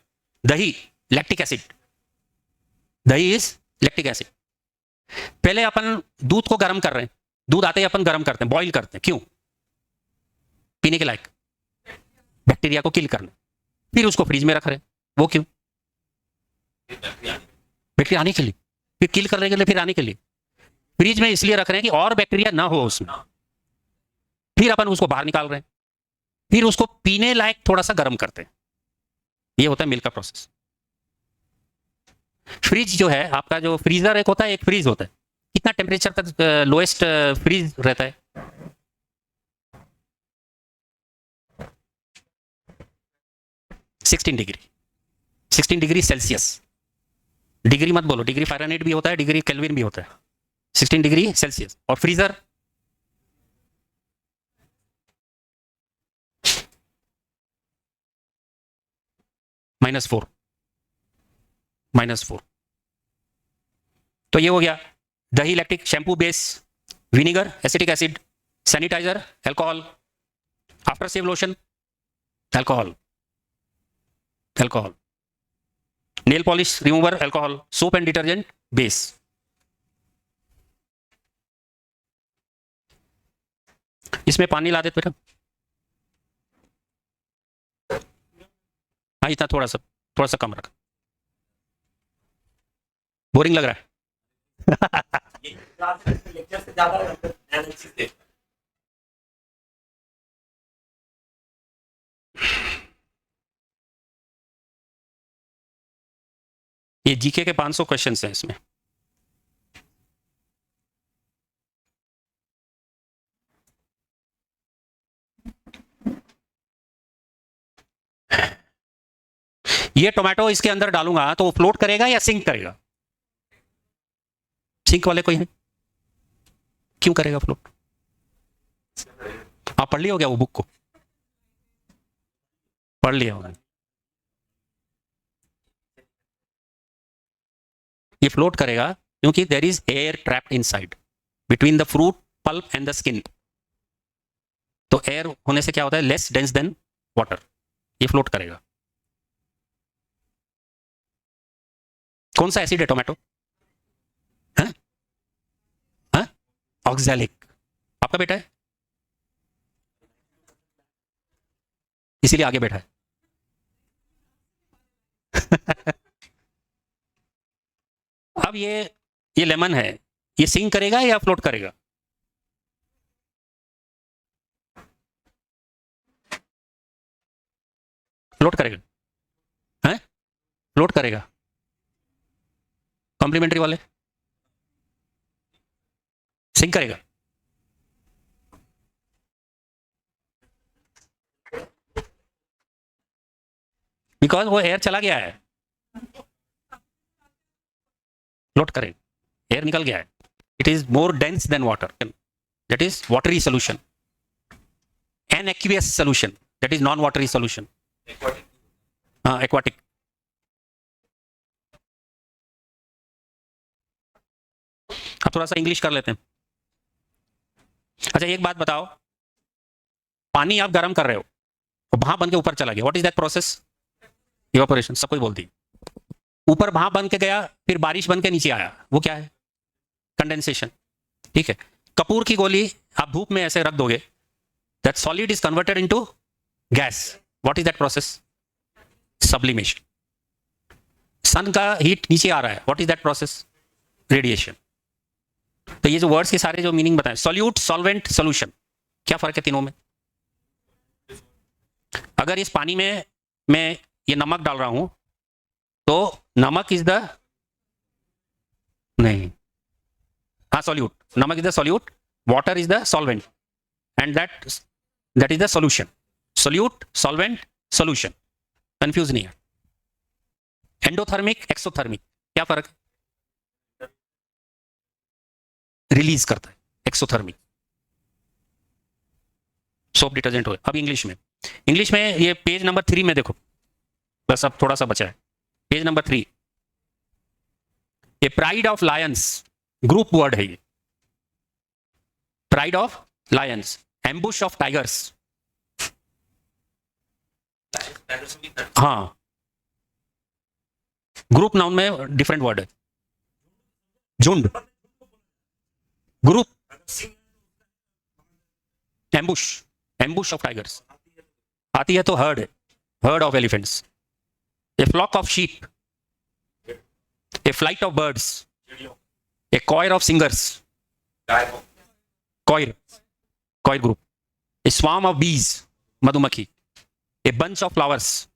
S1: दही लैक्टिक एसिड, दही इज लैक्टिक एसिड। पहले अपन दूध को गर्म कर रहे हैं, दूध आते ही अपन गर्म करते हैं, बॉईल करते हैं, क्यों? पीने के लायक, बैक्टीरिया को किल करना। फिर उसको फ्रिज में रख रहे हैं, वो क्यों? बैक्टीरिया आने के लिए, फिर किल करने के लिए, फिर आने के लिए। फ्रिज में इसलिए रख रहे हैं कि और बैक्टीरिया ना हो उसमें। फिर अपन उसको बाहर निकाल रहे हैं, फिर उसको पीने लायक थोड़ा सा गर्म करते हैं। ये होता है मिल्क का प्रोसेस। फ्रिज जो है आपका, जो फ्रीजर एक होता है, एक फ्रीज होता है, कितना टेम्परेचर तक लोएस्ट फ्रीज रहता है? 16 डिग्री, 16 डिग्री सेल्सियस। डिग्री मत बोलो, डिग्री फ़ारेनहाइट भी होता है, डिग्री केल्विन भी होता है। 16 डिग्री सेल्सियस। और फ्रीजर -4, -4। तो ये हो गया दही lactic, shampoo base, vinegar acetic acid, sanitiser alcohol, after shave lotion alcohol, alcohol, nail polish remover alcohol, soap and detergent base. इसमें पानी ला देते बेटा, हाँ इतना, थोड़ा सा कम रख, बोरिंग लग रहा है। ये जीके के 500 क्वेश्चंस हैं इसमें। ये टोमेटो इसके अंदर डालूंगा तो वो फ्लोट करेगा या सिंक करेगा? सिंक वाले कोई है? क्यों करेगा फ्लोट? आप पढ़ लिया हो क्या वो बुक को? पढ़ लिया होगा। ये फ्लोट करेगा क्योंकि there is air trapped inside between the fruit pulp and the skin. तो एयर होने से क्या होता है, लेस डेंस देन वाटर, ये फ्लोट करेगा। कौन सा एसिड है टोमेटो? ऑक्सैलिक। आपका बेटा है इसीलिए आगे बैठा है। अब ये लेमन है, ये सिंक करेगा या फ्लोट करेगा? फ्लोट करेगा, हैं? फ्लोट करेगा। कॉम्प्लीमेंट्री वाले सिंक करेगा। बिकॉज वो एयर चला गया है, फ्लोट करेगा, एयर निकल गया है। It is more dense than water, that is watery solution. An aqueous solution, that is non watery solution. हाँ, एक्वाटिक। अब थोड़ा सा इंग्लिश कर लेते हैं। अच्छा एक बात बताओ, पानी आप गर्म कर रहे हो और भाप बन के ऊपर चला गया, what is that process? Evaporation. सब कोई बोलती, ऊपर भाप बन के गया, फिर बारिश बन के नीचे आया, वो क्या है? कंडेंसेशन। ठीक है, कपूर की गोली आप धूप में ऐसे रख दोगे, that solid is converted into gas, what is that process? Sublimation. Sun का हीट नीचे आ रहा है, what is that process? Radiation. तो ये जो वर्ड्स के सारे जो मीनिंग बताएं, सॉल्यूट, सॉल्वेंट, सॉल्यूशन, क्या फर्क है तीनों में? अगर इस पानी में मैं ये नमक डाल रहा हूं तो नमक इज द, नहीं, हाँ सॉल्यूट, नमक is the solute, water is the solvent, and that is the solution. Solute, solvent, solution, confuse नहीं है। एंडोथर्मिक, एक्सोथर्मिक, क्या फर्क है? रिलीज करता है एक्सोथर्मिक, सोप डिटर्जेंट हो। अब इंग्लिश में ये पेज नंबर 3 में देखो, बस अब थोड़ा सा बचा है, page number 3, a pride of lions, group word है ये, pride of lions, ambush of tigers, हाँ, ग्रुप नाउन में डिफरेंट वर्ड है, झुंड, group, ambush, ambush of tigers, आती है तो हर्ड है, herd of elephants, a flock of sheep, a flight of birds, a choir of singers, choir, choir group, a swarm of bees, मधुमक्खी, a bunch of flowers,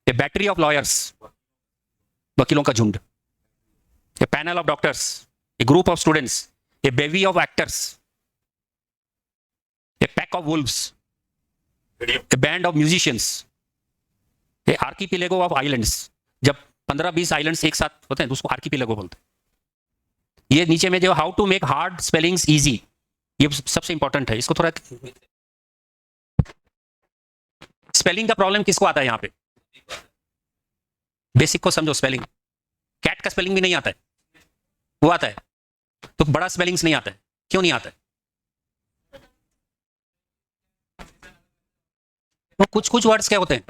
S1: a battery of lawyers, वकीलों का झुंड, a panel of doctors, a group of students, a bevy of actors, a pack of wolves, a band of musicians, a archipelago of islands, जब 15-20 islands एक साथ होते हैं तो उसको आर्कीपिलेगो बोलते हैं। ये नीचे में जो how to make hard spellings easy, ये सबसे इंपॉर्टेंट है, इसको थोड़ा, स्पेलिंग का प्रॉब्लम किसको आता है यहाँ पे? बेसिक को समझो, स्पेलिंग, कैट का स्पेलिंग भी नहीं आता है, वो आता है, तो बड़ा स्पेलिंग्स नहीं आता है, क्यों नहीं आता है? तो कुछ वर्ड्स क्या होते हैं,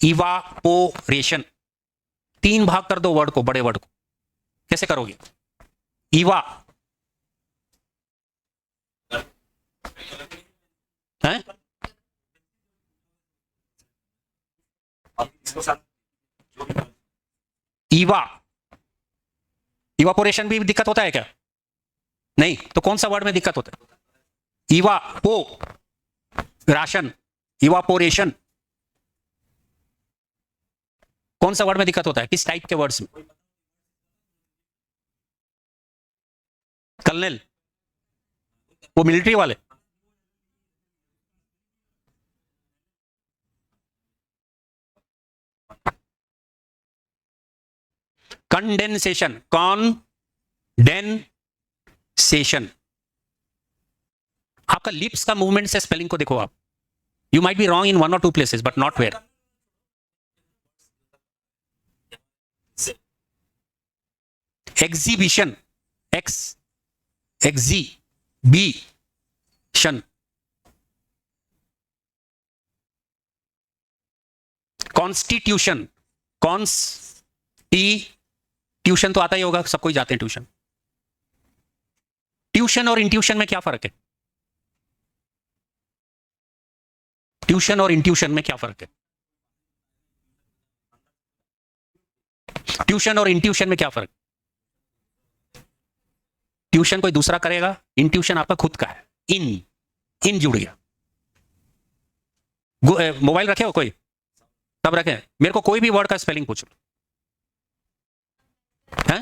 S1: इवापोरेशन, 3 भाग कर दो वर्ड को, बड़े वर्ड को, कैसे करोगे? इवा है, ईवा, इवापोरेशन भी दिक्कत होता है क्या? नहीं, तो कौन सा वर्ड में दिक्कत होता है? ईवा पो, राशन, इवापोरेशन, कौन सा वर्ड में दिक्कत होता है? किस टाइप के वर्ड्स में? कर्नल, वो मिलिट्री वाले, कंडेंसेशन, कॉन्डेंसेशन, आपका लिप्स का मूवमेंट से स्पेलिंग को देखो आप, you might be wrong in 1 or 2 places but not where. Exhibition, exhibition, constitution, tuition तो आता ही होगा, सब कोई जाते हैं ट्यूशन। ट्यूशन और इंट्यूशन में क्या फर्क है? ट्यूशन और इंट्यूशन में क्या फर्क है? ट्यूशन और इंट्यूशन में क्या फर्क? ट्यूशन कोई दूसरा करेगा, इंट्यूशन आपका खुद का है, इन जुड़ गया। मोबाइल रखे हो कोई? तब रखे, मेरे को कोई भी वर्ड का स्पेलिंग पूछ लो, हैं?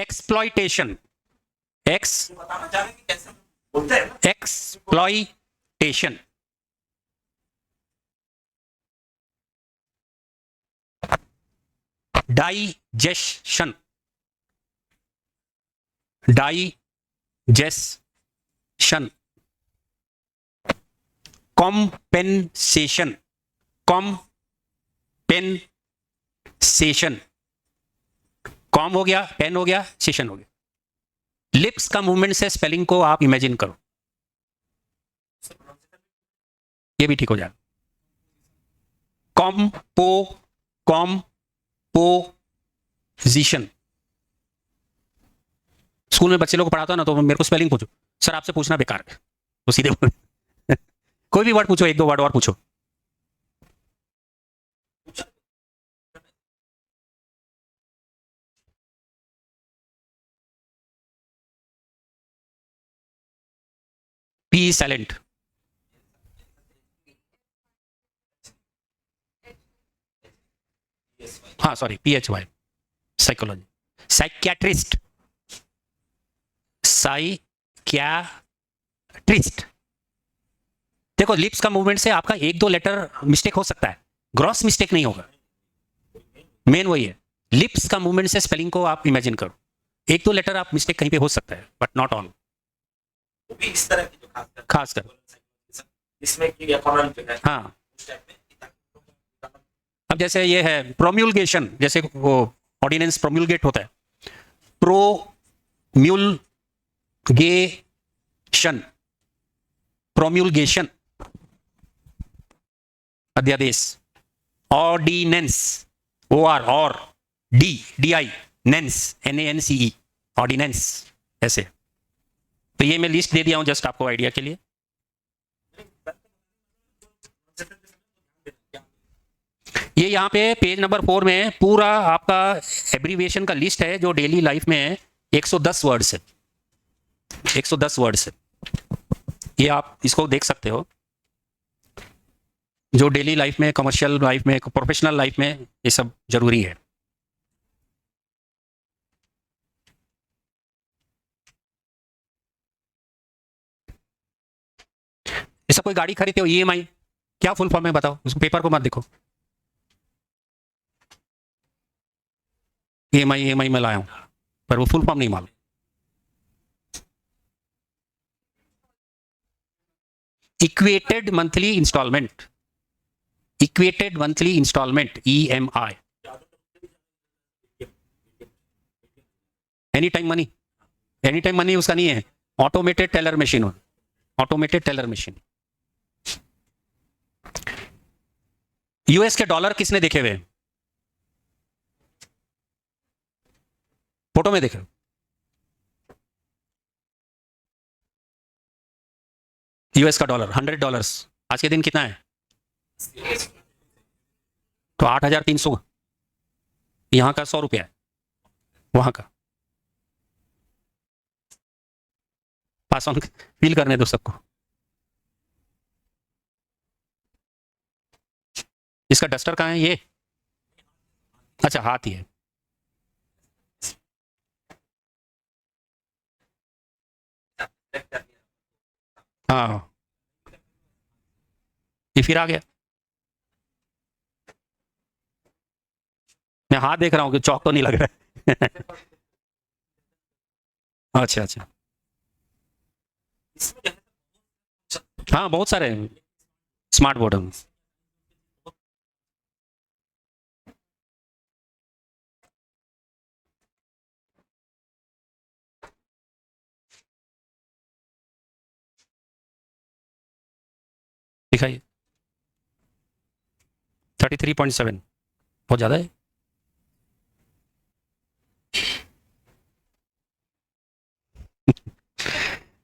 S1: Exploitation, exploitation, digestion, digestion, compensation, compensation, com हो गया, पेन हो गया, सेशन हो गया। लिप्स का मूवमेंट से स्पेलिंग को आप इमेजिन करो, ये भी ठीक हो जाएगा। कॉम, पो, कॉम, पोजीशन। स्कूल में बच्चे लोग को पढ़ाता ना तो मेरे को स्पेलिंग पूछो, सर आपसे पूछना बेकार है, तो सीधे बोल कोई भी वर्ड पूछो, एक दो वर्ड और पूछो। P silent. हाँ sorry, PHY, psychology. Psychiatrist, psychiatrist. देखो लिप्स का मूवमेंट से आपका एक दो लेटर मिस्टेक हो सकता है, ग्रॉस मिस्टेक नहीं होगा। मेन वही है, लिप्स का मूवमेंट से स्पेलिंग को आप इमेजिन करो, एक दो लेटर आप मिस्टेक कहीं पे हो सकता है, बट नॉट ऑल।
S3: वो भी इस तरह की जो
S1: खासकर
S3: इसमें कि फॉर्मल जो है
S1: हाँ।
S3: उस टाइप में
S1: अब जैसे ये है प्रोम्यूलगेशन, जैसे वो ऑर्डिनेंस प्रोम्यूलगेट होता है, प्रोम्यूलगेशन, प्रोम्यूलगेशन अध्यादेश। ऑर्डिनेंस, OR और DI नेंस, NANCE, ऑर्डिनेंस। ऐसे तो ये मैं लिस्ट दे दिया हूं जस्ट आपको आइडिया के लिए। ये यहाँ पे पेज नंबर 4 में पूरा आपका एब्रीविएशन का लिस्ट है जो डेली लाइफ में है, 110 वर्ड्स है, 110 वर्ड्स है। ये आप इसको देख सकते हो, जो डेली लाइफ में, कमर्शियल लाइफ में, प्रोफेशनल लाइफ में ये सब जरूरी है। ऐसा कोई गाड़ी खरीदते हो, EMI क्या फुल फॉर्म है बताओ, उसको पेपर को मत देखो। EMI में लाया हूं पर वो फुल फॉर्म नहीं मालूम। Equated monthly instalment, equated monthly instalment, EMI। Any time money, any time money उसका नहीं है, ऑटोमेटेड टेलर मशीन हो, ऑटोमेटेड टेलर मशीन। US के डॉलर किसने देखे हुए? फोटो में देखे? US का डॉलर $100 आज के दिन कितना है? तो 8,300। यहां का 100 रुपया है, वहां का। पास ऑन फील करने दो सबको। इसका डस्टर कहाँ है? ये अच्छा हाथ ही है। हाँ ये फिर आ गया। मैं हाथ देख रहा हूँ कि चौक तो नहीं लग रहा है। अच्छा अच्छा, हाँ बहुत सारे स्मार्ट बोर्ड हैं। दिखाइए, 33.7 बहुत ज़्यादा है।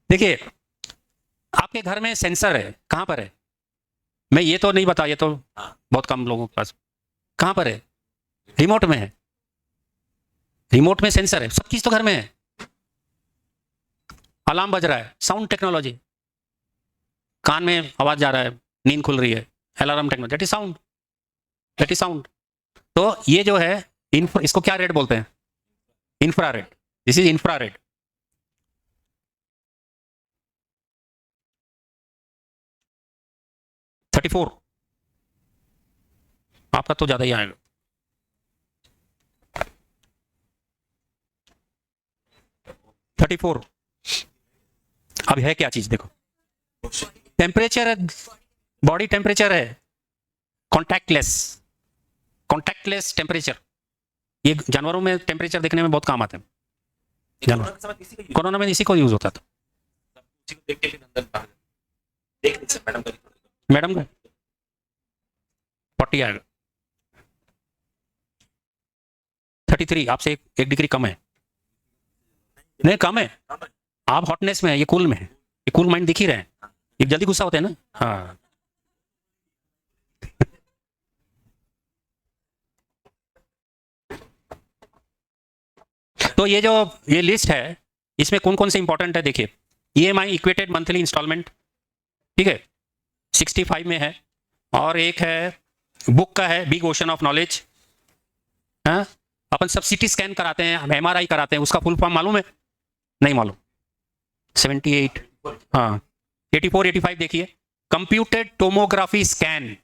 S1: देखिए आपके घर में सेंसर है, कहाँ पर है? मैं ये तो नहीं बता, ये तो बहुत कम लोगों के पास। कहाँ पर है? रिमोट में है, रिमोट में सेंसर है, सब चीज़ तो घर में है। अलार्म बज रहा है, साउंड टेक्नोलॉजी, कान में आवाज जा रहा है, नींद खुल रही है, alarm technology, that is sound, that is sound. तो ये जो है इसको क्या रेड बोलते हैं? Infrared, this is infrared. Thirty four, आपका तो ज्यादा ही आएगा। Thirty four. अब है क्या चीज देखो, टेम्परेचर है, बॉडी टेम्परेचर है, कॉन्टैक्टलेस, कॉन्टैक्टलेस टेम्परेचर। ये जानवरों में टेम्परेचर देखने में बहुत काम आते हैं। जानवर कोरोना में इसी को यूज होता था। मैडम का 40 आएगा। 33, आपसे एक डिग्री कम है। नहीं कम है, आप हॉटनेस में है, ये कूल में है। ये कूल माइंड दिख ही रहे हैं, ये जल्दी गुस्सा होते हैं ना। हाँ तो ये लिस्ट है, इसमें कौन कौन से इंपॉर्टेंट है देखिए। EMI इक्वेटेड मंथली इंस्टॉलमेंट, ठीक है, 65 में है। और एक है बुक का है, बिग ओशन ऑफ नॉलेज। हाँ, अपन सब CT स्कैन कराते हैं, हम MRI कराते हैं, उसका फुल फॉर्म मालूम है? नहीं मालूम। 78, हाँ 84 85 देखिए, computed tomography scan,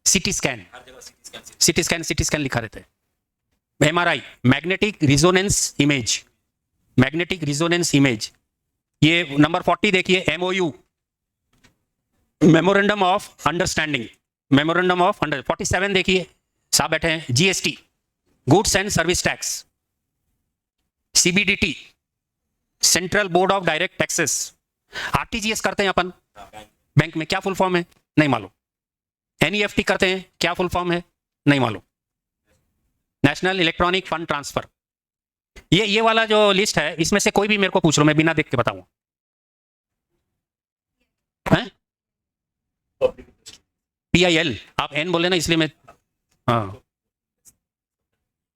S1: CT scan,
S3: हर जगह
S1: CT स्कैन लिखा रहता है। MRI magnetic resonance image, magnetic resonance image. ये नंबर 40 देखिए, MOU, memorandum of understanding, memorandum of under. 47 देखिए, साहब बैठे हैं, GST, goods and service tax. CBDT, central board of direct taxes. RTGS करते हैं अपन बैंक में, क्या फुल फॉर्म है? नहीं मालूम। NEFT करते हैं, क्या फुल फॉर्म है? नहीं मालूम। National electronic fund transfer. ये वाला जो लिस्ट है, इसमें से कोई भी मेरे को पूछ लो, मैं बिना देख के बताऊंगा। हैं? PIL, आप N बोले ना, इसलिए मैं, हाँ,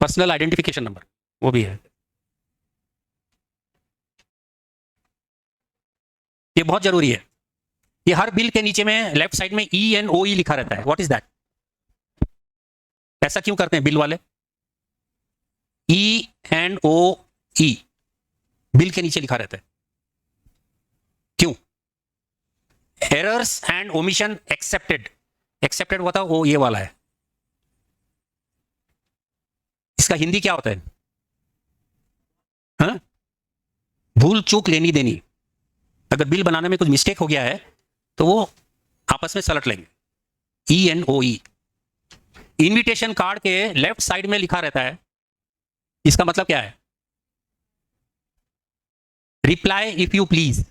S1: पर्सनल आइडेंटिफिकेशन नंबर, वो भी है। ये बहुत जरूरी है। ये हर बिल के नीचे में लेफ्ट साइड में ENOE लिखा रहता है। What is that? ऐसा क्यों करते हैं बिल वाले? ENOE बिल के नीचे लिखा रहता है, क्यों? Errors and omission accepted, accepted हुआ था वो, ये वाला है। इसका हिंदी क्या होता है? हाँ? भूल चूक लेनी देनी। अगर बिल बनाने में कुछ मिस्टेक हो गया है तो वो आपस में सलट लेंगे। ENOE। इनविटेशन कार्ड के लेफ्ट साइड में लिखा रहता है, इसका मतलब क्या है? Reply if you please,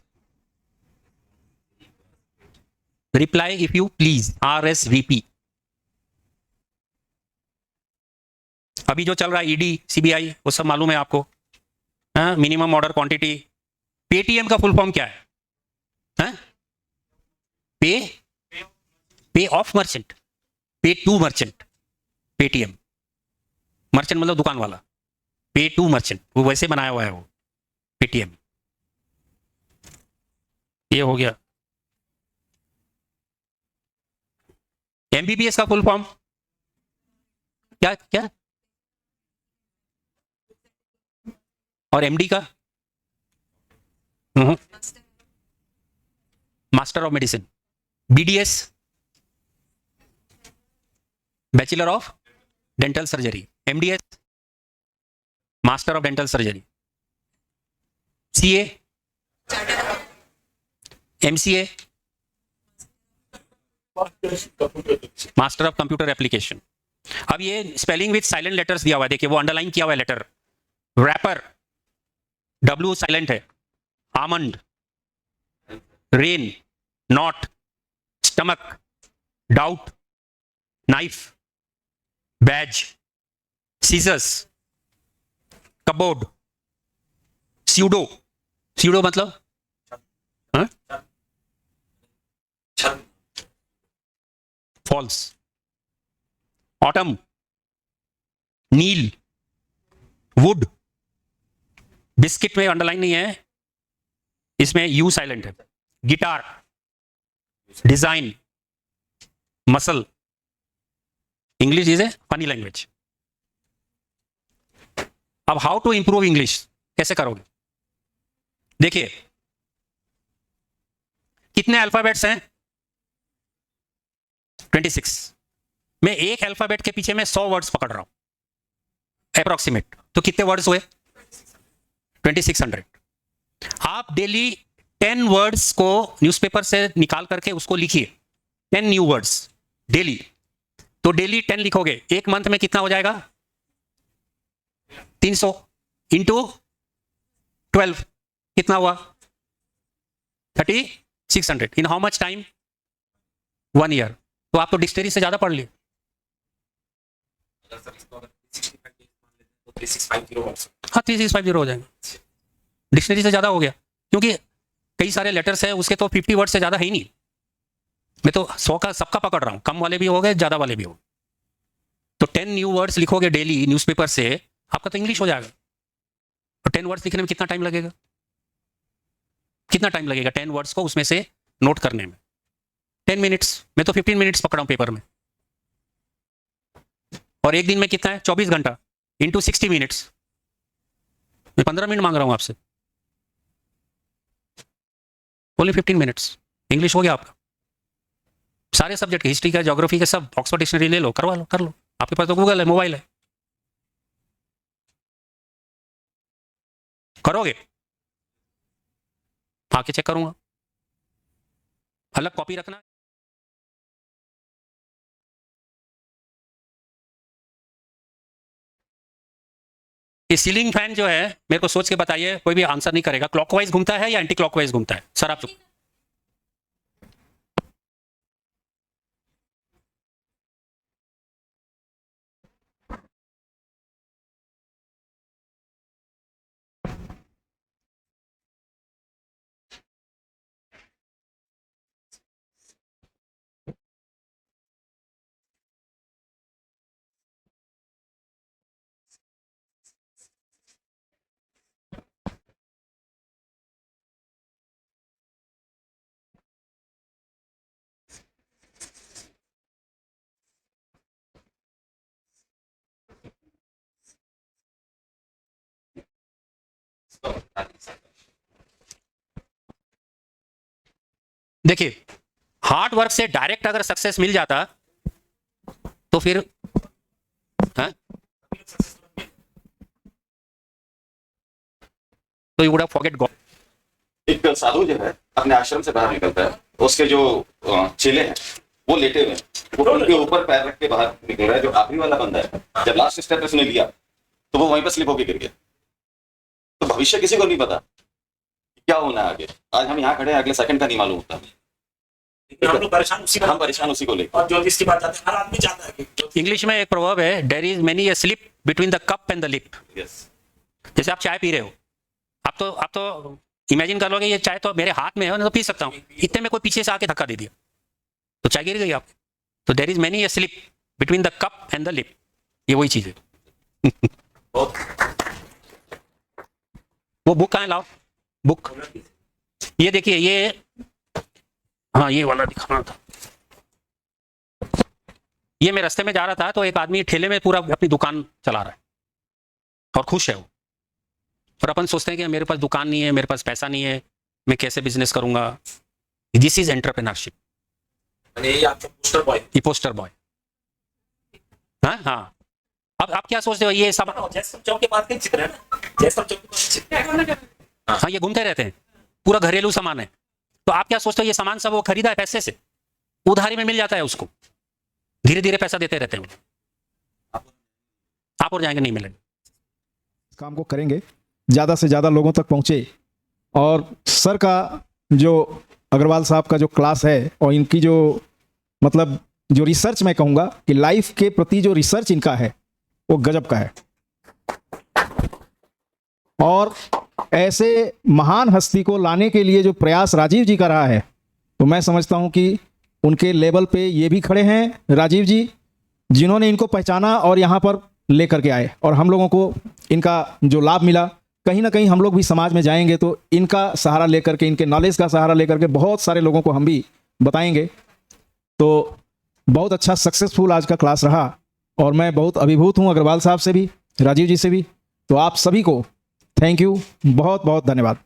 S1: reply if you please, RSVP। अभी जो चल रहा है ED CBI, वो सब मालूम है आपको। हाँ, मिनिमम ऑर्डर क्वांटिटी। पेटीएम का फुल फॉर्म क्या है? हाँ? पे ऑफ मर्चेंट, पे टू मर्चेंट। पेटीएम, मर्चेंट मतलब दुकान वाला, पे टू मर्चेंट, वो वैसे बनाया हुआ है वो पेटीएम। ये हो गया। MBBS का फुल फॉर्म क्या क्या? और MD का? Master of medicine. BDS, bachelor of dental surgery. MDS, master of dental surgery. CA, MCA, master of computer application. अब ये स्पेलिंग विथ साइलेंट लेटर्स दिया हुआ है, देखिए वो अंडरलाइन किया हुआ है लेटर। रैपर, W साइलेंट है। Almond, rain, knot, stomach, doubt, knife, badge, scissors, cupboard, pseudo. Pseudo मतलब false. Autumn, kneel, would. Biscuit में अंडरलाइन नहीं है, इसमें U साइलेंट है। Guitar, design, muscle. English is a funny language. अब how to improve English कैसे करोगे? देखिए, कितने अल्फाबेट्स हैं? 26। मैं एक अल्फाबेट के पीछे मैं 100 वर्ड्स पकड़ रहा हूं अप्रोक्सीमेट, तो कितने वर्ड्स हुए? 2600। आप डेली 10 वर्ड्स को न्यूज़पेपर से निकाल करके उसको लिखिए, 10 न्यू वर्ड्स डेली। तो डेली 10 लिखोगे, एक मंथ में कितना हो जाएगा? 300 इंटू 12 कितना हुआ? 3600। In how much time? 1 year. तो आप तो डिक्शनरी से ज्यादा पढ़ लिए।
S3: अगर सर इसको अगर 65 डेज मान लेते हैं तो 3650 वर्ड्स।
S1: हाँ 3650 हो जाएंगे, डिक्शनरी से ज़्यादा हो गया, क्योंकि कई सारे लेटर्स है उसके तो 50 वर्ड से ज़्यादा है ही नहीं। मैं तो 100 का सबका पकड़ रहा हूँ, कम वाले भी हो गए, ज़्यादा वाले भी हो गए। तो 10 न्यू वर्ड्स लिखोगे डेली न्यूज़पेपर से, आपका तो इंग्लिश हो जाएगा। और 10 वर्ड्स लिखने में कितना टाइम लगेगा? कितना टाइम लगेगा 10 वर्ड्स को उसमें से नोट करने में? 10 मिनट्स। मैं तो 15 मिनट्स पकड़ा हूँ पेपर में। और एक दिन में कितना है? 24 घंटा इंटू 60 मिनट्स। मैं 15 मिनट मांग रहा हूँ आपसे, ओनली 15 मिनट्स, इंग्लिश हो गया आपका। सारे सब्जेक्ट के, हिस्ट्री का, ज्योग्राफी के, सब ऑक्सफोर्ड डिक्शनरी ले लो, करवा लो, कर लो। आपके पास तो गूगल है, मोबाइल है, करोगे? आके चेक करूंगा। अलग कॉपी रखना। ये सीलिंग फैन जो है, मेरे को सोच के बताइए, कोई भी आंसर नहीं करेगा। क्लॉकवाइज घूमता है या एंटी क्लॉकवाइज घूमता है? सर आप चुप। देखिए, हार्ड वर्क से डायरेक्ट अगर सक्सेस मिल जाता तो फिर हाँ? तो you would have forget God.
S4: एक साधु जो है अपने आश्रम से बाहर निकलता है, उसके जो चेले हैं वो लेटे हुए हैं, वो उनके ऊपर पैर रख के बाहर निकल रहा है। जो आखिरी वाला बंदा है, जब लास्ट स्टेप उसने लिया तो वो वहीं पर स्लिप होकर गिर गया। तो भविष्य किसी को नहीं पता क्या होना है आगे। आज हम यहाँ खड़े हैं, अगले सेकंड का नहीं मालूम होता।
S3: हम लोग परेशान उसी
S4: हम परेशान उसी को लेकर।
S3: और ज्योतिष की बात आती है, हर आदमी चाहता है कि
S1: इंग्लिश में एक प्रवर्ब है, there is many a slip between the cup and the lip.
S4: Yes,
S1: जैसे आप चाय पी रहे हो, आप तो इमेजिन कर लोगे ये चाय तो मेरे हाथ में है, मैं तो पी सकता हूँ, इतने में कोई पीछे से आके धक्का दे दिया तो चाय गिर गई आप। तो there is many a slip between the cup and the lip, ये वही चीज है।
S3: बहुत
S1: वो बुक कहाँ है? लाओ बुक। ये देखिए, ये हाँ ये वाला दिखाना था। ये मैं रास्ते में जा रहा था तो एक आदमी ठेले में पूरा अपनी दुकान चला रहा है और खुश है वो। और अपन सोचते हैं कि मेरे पास दुकान नहीं है, मेरे पास पैसा नहीं है, मैं कैसे बिजनेस करूंगा। This is entrepreneurship.
S3: ये आपका पोस्टर बॉय।
S1: ये पोस्टर बॉय। हाँ हाँ, अब आप क्या सोचते हो? ये सब
S3: जैसम चौक के पास कहीं चित्र है ना, जैसम चौक के पास चित्र है।
S1: हाँ, ये घूमते रहते हैं, पूरा घरेलू सामान है। तो आप क्या सोचते हो? ये सामान सब वो खरीदा है पैसे से, उधारी में मिल जाता है उसको, धीरे धीरे पैसा देते रहते हैं। आप और जाएंगे, नहीं मिलेंगे।
S5: इस काम को करेंगे, ज़्यादा से ज़्यादा लोगों तक पहुँचे। और सर का जो अग्रवाल साहब का जो क्लास है और इनकी जो मतलब जो रिसर्च, मैं कहूँगा कि लाइफ के प्रति जो रिसर्च इनका है वो गजब का है। और ऐसे महान हस्ती को लाने के लिए जो प्रयास राजीव जी का रहा है, तो मैं समझता हूँ कि उनके लेवल पे ये भी खड़े हैं राजीव जी, जिन्होंने इनको पहचाना और यहाँ पर लेकर के आए। और हम लोगों को इनका जो लाभ मिला, कहीं ना कहीं हम लोग भी समाज में जाएंगे तो इनका सहारा लेकर के, इनके नॉलेज का सहारा लेकर के बहुत सारे लोगों को हम भी बताएंगे। तो बहुत अच्छा सक्सेसफुल आज का क्लास रहा और मैं बहुत अभिभूत हूँ अग्रवाल साहब से भी, राजीव जी से भी। तो आप सभी को थैंक यू, बहुत बहुत धन्यवाद।